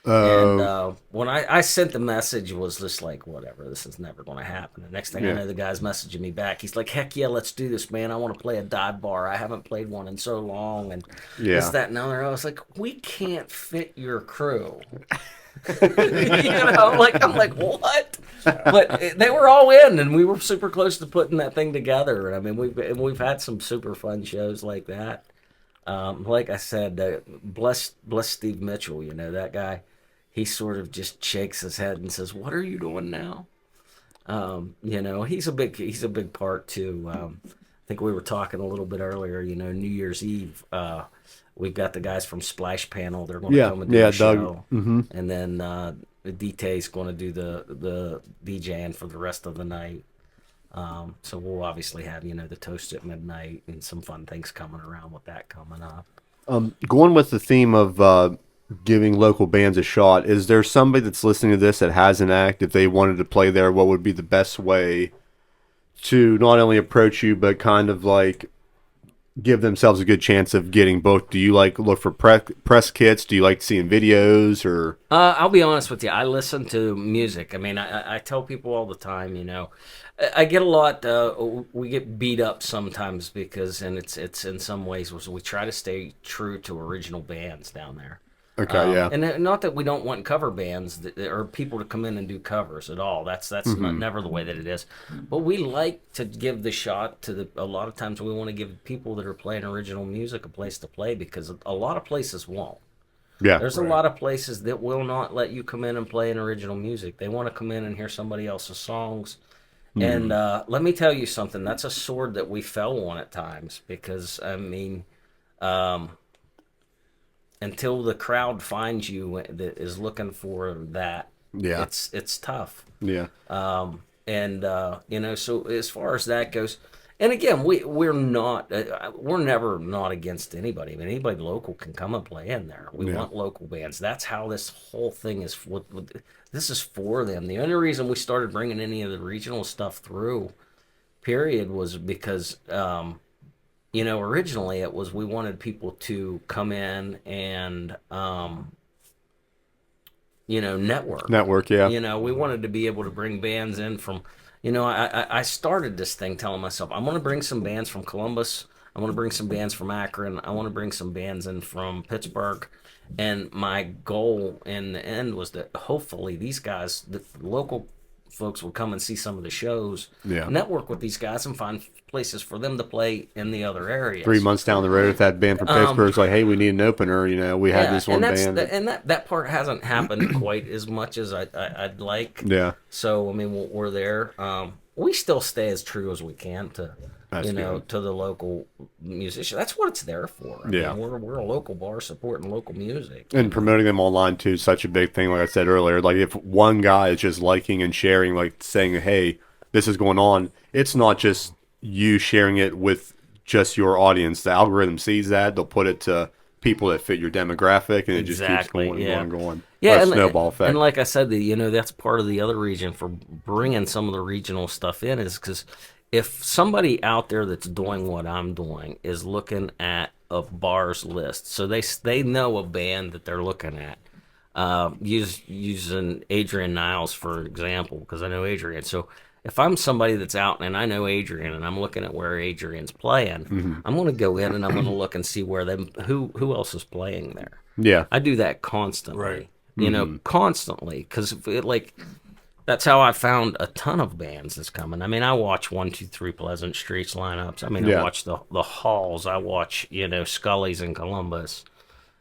And when I sent the message, it was just like, whatever, this is never going to happen. The next thing I Yeah. know, the guy's messaging me back. He's like, heck yeah, let's do this, man. I want to play a dive bar. I haven't played one in so long. And Yeah. this, that, and the other. I was like, we can't fit your crew. You know, like, I'm like, what? But they were all in, and we were super close to putting that thing together. And I mean, we've had some super fun shows like that. Like I said, bless Steve Mitchell. You know, that guy. He sort of just shakes his head and says, "What are you doing now?" You know, he's a big part too. I think we were talking a little bit earlier. You know, New Year's Eve, we've got the guys from Splash Panel. They're going to Yeah, come and do yeah, a Doug. show, and then DT's going to do the DJing for the rest of the night. So we'll obviously have, you know, the toast at midnight and some fun things coming around with that coming up. Going with the theme of giving local bands a shot, is there somebody that's listening to this that has an act? If they wanted to play there, what would be the best way to not only approach you, but kind of like give themselves a good chance of getting booked? Do you like look for press kits? Do you like seeing videos? Or I'll be honest with you. I listen to music. I mean, I tell people all the time, you know, I get a lot. We get beat up sometimes because, and it's in some ways we try to stay true to original bands down there. okay, yeah, And not that we don't want cover bands or people to come in and do covers at all. That's never the way that it is. But we like to give the shot to a lot of times we want to give people that are playing original music a place to play because a lot of places won't. yeah, There's a lot of places that will not let you come in and play an original music. They want to come in and hear somebody else's songs. And let me tell you something. That's a sword that we fell on at times because, I mean, until the crowd finds you that is looking for that, Yeah. it's tough. yeah. You know, so as far as that goes, and again, we're never not against anybody. I mean, anybody local can come and play in there. We want local bands. That's how this whole thing is. This is for them. The only reason we started bringing any of the regional stuff through, period, was because, you know, originally it was we wanted people to come in and, you know, network. Yeah, You know, we wanted to be able to bring bands in from, you know, I started this thing telling myself, I'm going to bring some bands from Columbus. I want to bring some bands from Akron. I want to bring some bands in from Pittsburgh. And my goal in the end was that hopefully these guys, the local folks, would come and see some of the shows, Yeah. network with these guys and find places for them to play in the other areas. 3 months down the road, if that band from Pittsburgh's like, hey, we need an opener, you know, we had this one band. And that part hasn't happened quite as much as I'd like. Yeah. So I mean, we're there. We still stay as true as we can to, That's you know, good. to the local musician. That's what it's there for. I Yeah. mean, we're a local bar supporting local music. And promoting them online too is such a big thing. Like I said earlier, like if one guy is just liking and sharing, like saying, "Hey, this is going on," it's not just you sharing it with just your audience. The algorithm sees that; they'll put it to people that fit your demographic, and it just keeps Exactly, going and yeah. going and going. Yeah, snowball effect. and like I said, that's part of the other reason for bringing some of the regional stuff in is because if somebody out there that's doing what I'm doing is looking at a bar's list, so they know a band that they're looking at. Using Adrian Niles for example, because I know Adrian. So if I'm somebody that's out and I know Adrian and I'm looking at where Adrian's playing, I'm going to go in and I'm going to look and see who else is playing there. Yeah. I do that constantly. Right. Constantly, because that's how I found a ton of bands that's coming. I mean, I watch 1, 2, 3 Pleasant Streets lineups. I mean, I watch the Halls. I watch Scully's in Columbus.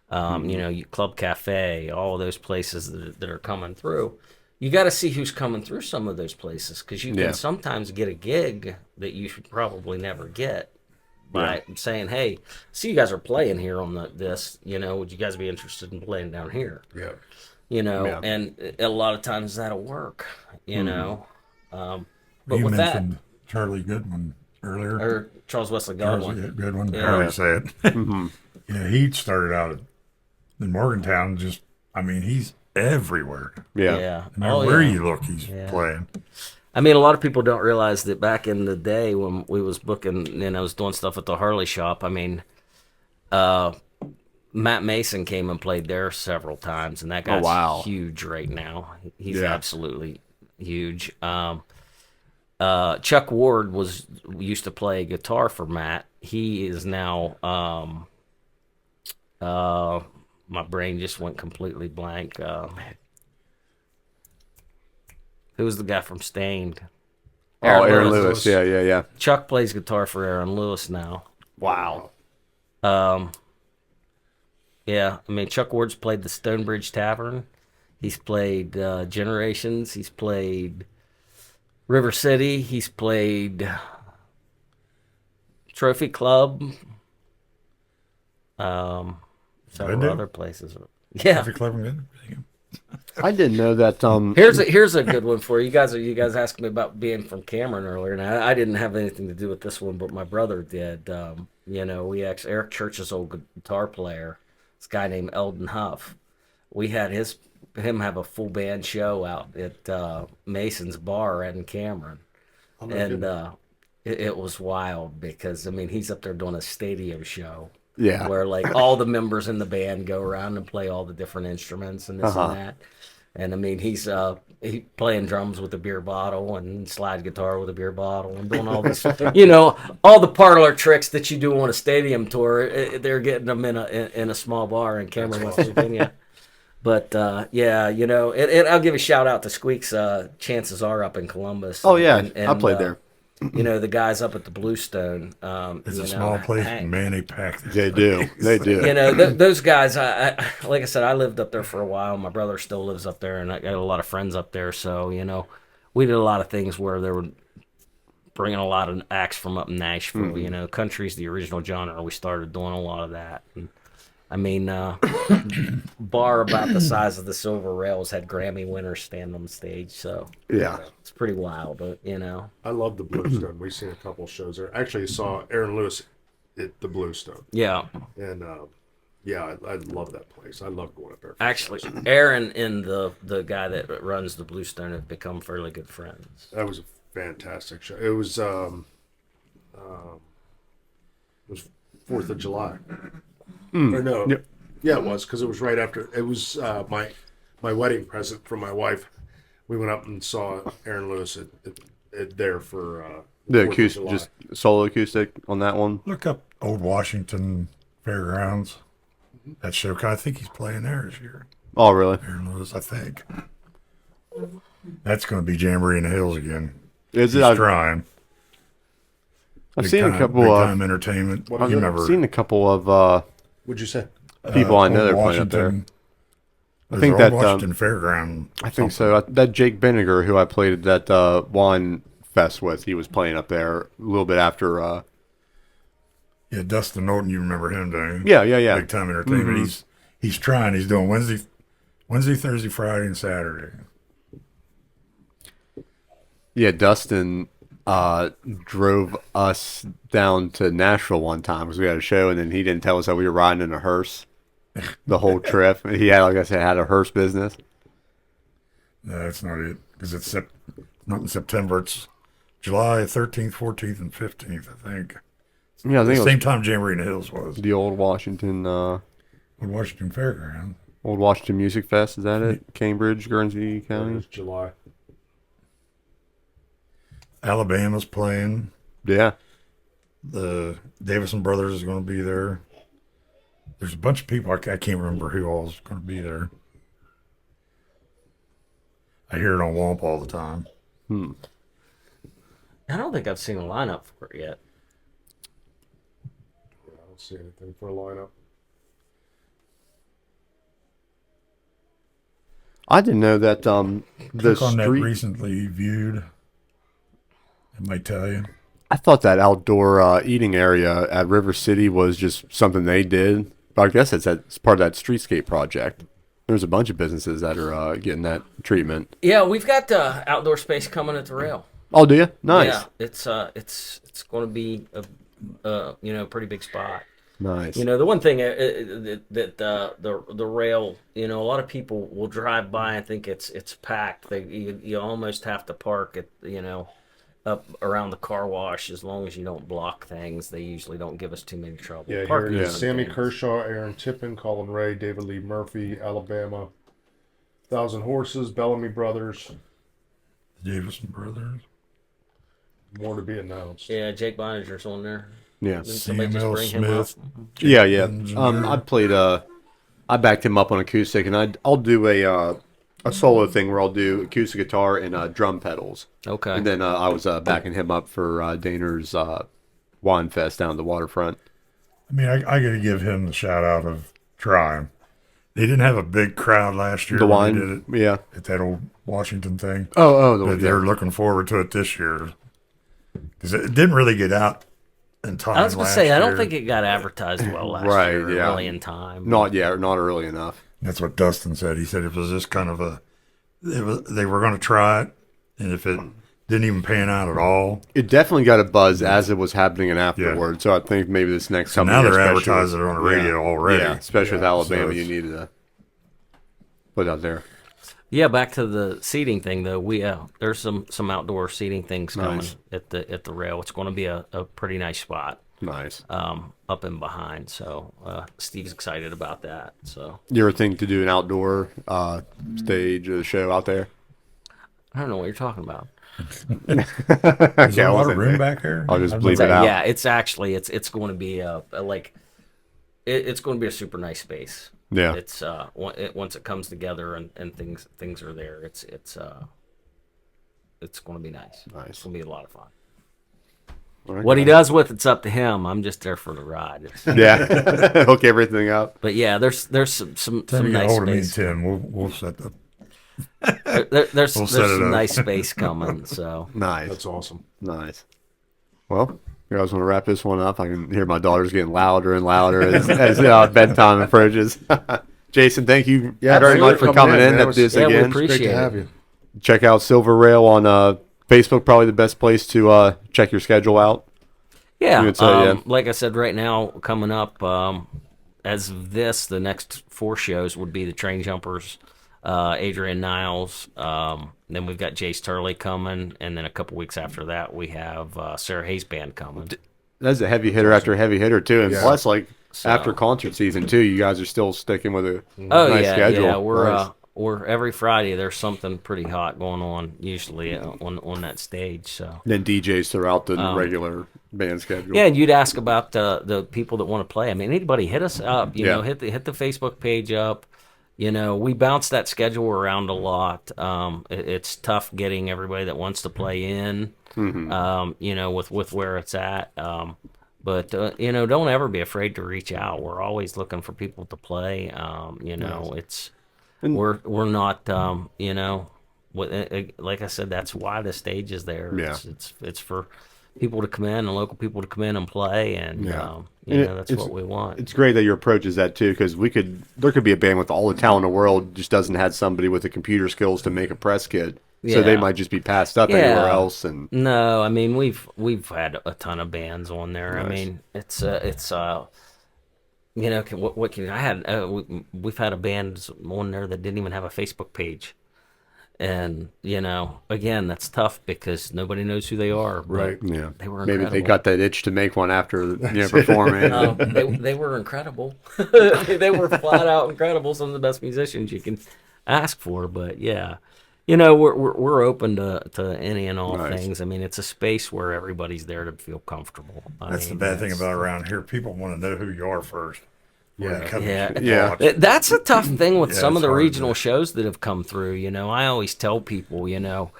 Club Cafe, all of those places that are coming through. You got to see who's coming through some of those places because you can sometimes get a gig that you should probably never get by saying, "Hey, see you guys are playing here on this. Would you guys be interested in playing down here?" Yeah. And a lot of times that'll work. But You with that, mentioned Charlie Goodwin earlier. or Charles Wesley Godwin, Goodwin, Yeah. however you say it. He started out in Morgantown. He's everywhere. Yeah. No matter where you look, he's playing. I mean, a lot of people don't realize that back in the day when we was booking and I was doing stuff at the Harley shop, I mean, Matt Mason came and played there several times, and that guy's huge right now. He's absolutely huge. Chuck Ward used to play guitar for Matt. He is now, my brain just went completely blank. Who was the guy from Stained? Aaron Lewis. Yeah. Chuck plays guitar for Aaron Lewis now. Wow. Yeah, I mean, Chuck Ward's played the Stonebridge Tavern. He's played Generations. He's played River City. He's played Trophy Club. Several other places. Yeah. Trophy Club and good. I didn't know that. Here's a good one for you guys. You guys asked me about being from Cameron earlier, and I didn't have anything to do with this one, but my brother did. Eric Church's old guitar player, this guy named Eldon Huff. We had him have a full band show out at Mason's Bar in Cameron, and it was wild because he's up there doing a stadium show. Yeah. Where all the members in the band go around and play all the different instruments and this and that. And he's playing drums with a beer bottle and slide guitar with a beer bottle and doing all this, all the parlor tricks that you do on a stadium tour. They're getting them in a small bar in Cameron, West Virginia. But I'll give a shout out to Squeaks. Chances are up in Columbus. Oh yeah, I played there. The guys up at the Bluestone. It's a small place, man. They pack. They do. Those guys. I like I said, I lived up there for a while. My brother still lives up there, and I got a lot of friends up there. So we did a lot of things where they were bringing a lot of acts from up in Nashville. Country's the original genre. We started doing a lot of that. And, bar about the size of the Silver Rails had Grammy winners stand on the stage, so it's pretty wild. But I love the Bluestone. We've seen a couple of shows there. Actually, saw Aaron Lewis at the Bluestone. Yeah, and I love that place. I love going up there. Actually, Aaron and the guy that runs the Bluestone have become fairly good friends. That was a fantastic show. It was 4th of July. Or no, yeah, it was because it was right after. It was my wedding present from my wife. We went up and saw Aaron Lewis at there for the acoustic, just solo acoustic on that one. Look up Old Washington Fairgrounds. That show, I think he's playing there this year. Oh, really? Aaron Lewis, I think. That's going to be Jamboree in the Hills again. Is it? He's trying. I've seen a couple big of time entertainment. I've seen a couple of what'd you say? people I know they're playing up there. I think that Washington Fairground. I think so. That Jake Benninger, who I played at that wine fest with, he was playing up there a little bit after. Yeah, Dustin Norton, you remember him, don't you? Yeah. Big time entertainment. Mm-hmm. He's trying. He's doing Wednesday, Thursday, Friday, and Saturday. Yeah, Dustin drove us down to Nashville one time because we had a show, and then he didn't tell us that we were riding in a hearse. the whole trip. He had, like I said, had a hearse business. No, that's not it. Because it's not in September. It's July 13th, 14th, and 15th, I think. Yeah, I The think it same was time Jamboree in the Hills was. the old Washington, Washington Fairground. Old Washington Music Fest. Is that it? Cambridge, Guernsey It County. was July. Alabama's playing. Yeah. The Davison Brothers is going to be there. There's a bunch of people. I can't remember who all is going to be there. I hear it on Womp all the time. I don't think I've seen a lineup for it yet. I don't see anything for a lineup. I didn't know that the Click on that street. recently viewed. It might tell you. I thought that outdoor eating area at River City was just something they did, but I guess it's part of that streetscape project. There's a bunch of businesses that are getting that treatment. Yeah, we've got outdoor space coming at the rail. Oh, do you? Nice. Yeah, it's going to be a pretty big spot. Nice. You know, the one thing that the rail, a lot of people will drive by and think it's packed. You almost have to park at up around the car wash as long as you don't block things. They usually don't give us too many trouble. Yeah, here Parking it is. is Sammy things. Kershaw, Aaron Tippin, Colin Ray, David Lee Murphy, Alabama, Thousand Horses, Bellamy Brothers. The Davison Brothers. More to be announced. Yeah, Jake Beininger's on there. Yeah. Didn't somebody just CML bring him up? Smith. Yeah, yeah. Engineer. I played. I backed him up on acoustic, and I'll do a solo thing where I'll do acoustic guitar and drum pedals. Okay. And then I was backing him up for Daner's Wine Fest down at the waterfront. I mean, I got to give him the shout out of trying. They didn't have a big crowd last year The when they wine, did it yeah. at that old Washington thing. Oh, But they're looking forward to it this year. Because it didn't really get out in time. I was going to last say, I don't year. think it got advertised well last Right, year, yeah. really in time. not early enough. That's what Dustin said. He said it was just kind of they were going to try it, and if it didn't even pan out at all, It definitely got a buzz as it was happening and afterward. So I think maybe this next so couple now years, they're especially advertising it on the radio already. Yeah, especially with Yeah, Alabama, so you it's- needed to put it out there. Yeah, back to the seating thing though. There's some outdoor seating things coming Nice. at the rail. It's going to be a pretty nice spot Nice. up and behind. So Steve's excited about that. So You ever think to do an outdoor stage show out there? I don't know what you're talking about. Is there a lot of room back there? I'll just I've leave never- it out. Yeah, it's actually it's going to be it's going to be a super nice space. Yeah. It's once it comes together and things are there. It's going to be nice. Nice. It's going to be a lot of fun. All right, What he guys. does with it's up to him. I'm just there for the ride. Yeah. Hook everything up. But yeah, there's some Time to get nice hold of me, space. Tim. We'll set the. There's We'll set it some up. nice space coming. So Nice. That's awesome. Nice. Well, you guys want to wrap this one up? I can hear my daughters getting louder and louder as bedtime approaches. Jason, thank you very much for coming in. man. To do this yeah, we again. appreciate Great to it. have you. Check out Silver Rail on Facebook. Probably the best place to check your schedule out. Yeah, You would say, yeah. like I said, right now coming up, as of this, the next 4 shows would be the Train Jumpers, Adrian Niles. Then we've got Jace Turley coming, and then a couple weeks after that, we have Sarah Hayes Band coming. That's a heavy hitter after heavy hitter too, and Yeah. plus, like So- after concert season too, you guys are still sticking with a Oh nice yeah, schedule. yeah. We're Nice. we're every Friday there's something pretty hot going on usually on that stage. So Then DJs throughout the regular band schedule. yeah, and you'd ask about the people that want to play. I mean, anybody hit us up. You Yeah. know, hit the Facebook page up. You know, we bounce that schedule around a lot. It's tough getting everybody that wants to play in. You know, with where it's at. But you know, don't ever be afraid to reach out. We're always looking for people to play. You know, it's we're not. You know, like I said, that's why the stage is there. Yeah. It's for people to come in and local people to come in and play, and Yeah. you And know that's it's- what we want. It's great that your approach is that too, because there could be a band with all the talent in the world, just doesn't have somebody with the computer skills to make a press kit, so they Yeah. might just be passed up Yeah. anywhere else. And No, I mean we've had a ton of bands on there. I Nice. mean it's You know, what can I had? We've had a band on there that didn't even have a Facebook page, and you know, again, that's tough because nobody knows who they are. But Right. Yeah. they were Maybe incredible. they got that itch to make one after performing. They were incredible. They were flat out incredible. Some of the best musicians you can ask for. But yeah, you know, we're open to any and all Nice. things. I mean, it's a space where everybody's there to feel comfortable. That's the bad thing about around here. People want to know who you are first. Yeah. Yeah. That's a tough thing with Yeah, some of it's the hard regional to- shows that have come through. You know, I always tell people, you know,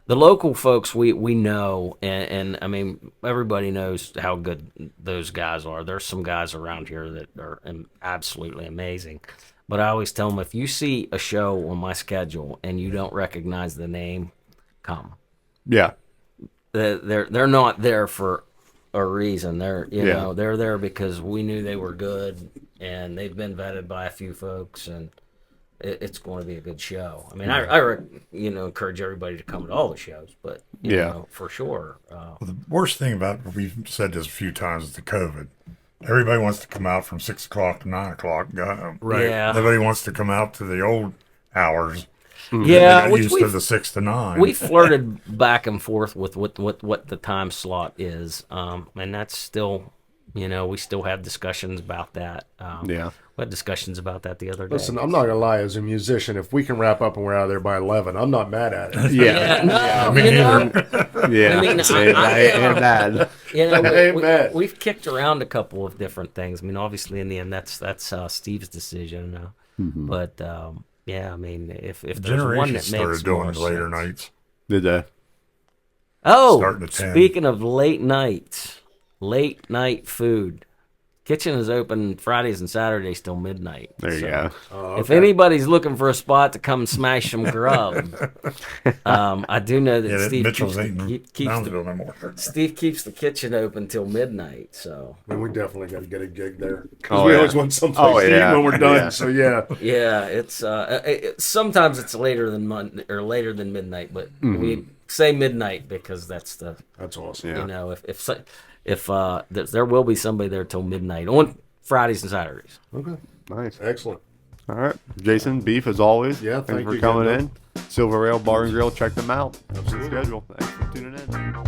the local folks we know, and I mean, everybody knows how good those guys are. There's some guys around here that are absolutely amazing. But I always tell them, if you see a show on my schedule and you don't recognize the name, come. Yeah. They're not there for a reason. They're Yeah. know they're there because we knew they were good and they've been vetted by a few folks and it's going to be a good show. I mean, I you know, encourage everybody to come to all the shows, but you Yeah. know, for sure. Well, the worst thing about we've said this a few times is the COVID. Everybody wants to come out from 6 o'clock to 9 o'clock and go home. Right. Yeah, Nobody wants to come out to the old hours. yeah. They got Which used to we've the 6 to 9. we flirted back and forth with what the time slot is, and that's still, you know, we still have discussions about that. Yeah. We had discussions about that the other day. Listen, I'm not gonna lie. As a musician, if we can wrap up and we're out of there by 11, I'm not mad at it. Yeah. no, me you know, neither. Yeah. I mean, and that. you know, Amen. we've kicked around a couple of different things. I mean, obviously, in the end, that's Steve's decision. But yeah, I mean, if there's one Generation that started makes doing more later sense. nights. Did they? Oh, Starting at 10. speaking of late nights, late night food. Kitchen is open Fridays and Saturdays till midnight. There you So, go. If anybody's looking for a spot to come smash some grub, I do know that Yeah, that Steve Mitchell's keeps, ain't in keeps the, Moundsville no more. Steve keeps the kitchen open till midnight. So And we definitely got to get a gig there because Oh, we yeah. always want someplace Oh, to yeah. eat when we're done. Yeah. So yeah, yeah, it's sometimes it's later than later than midnight, but we say midnight because that's the that's awesome. Yeah. you know if there will be somebody there till midnight on Fridays and Saturdays. Okay, Nice. excellent. All right. Jason, Beef, as always. Yeah, Thanks thank for you coming again, in. Silver Rail Bar and Grill. Check them out. Absolutely. Schedule. Thanks for tuning in.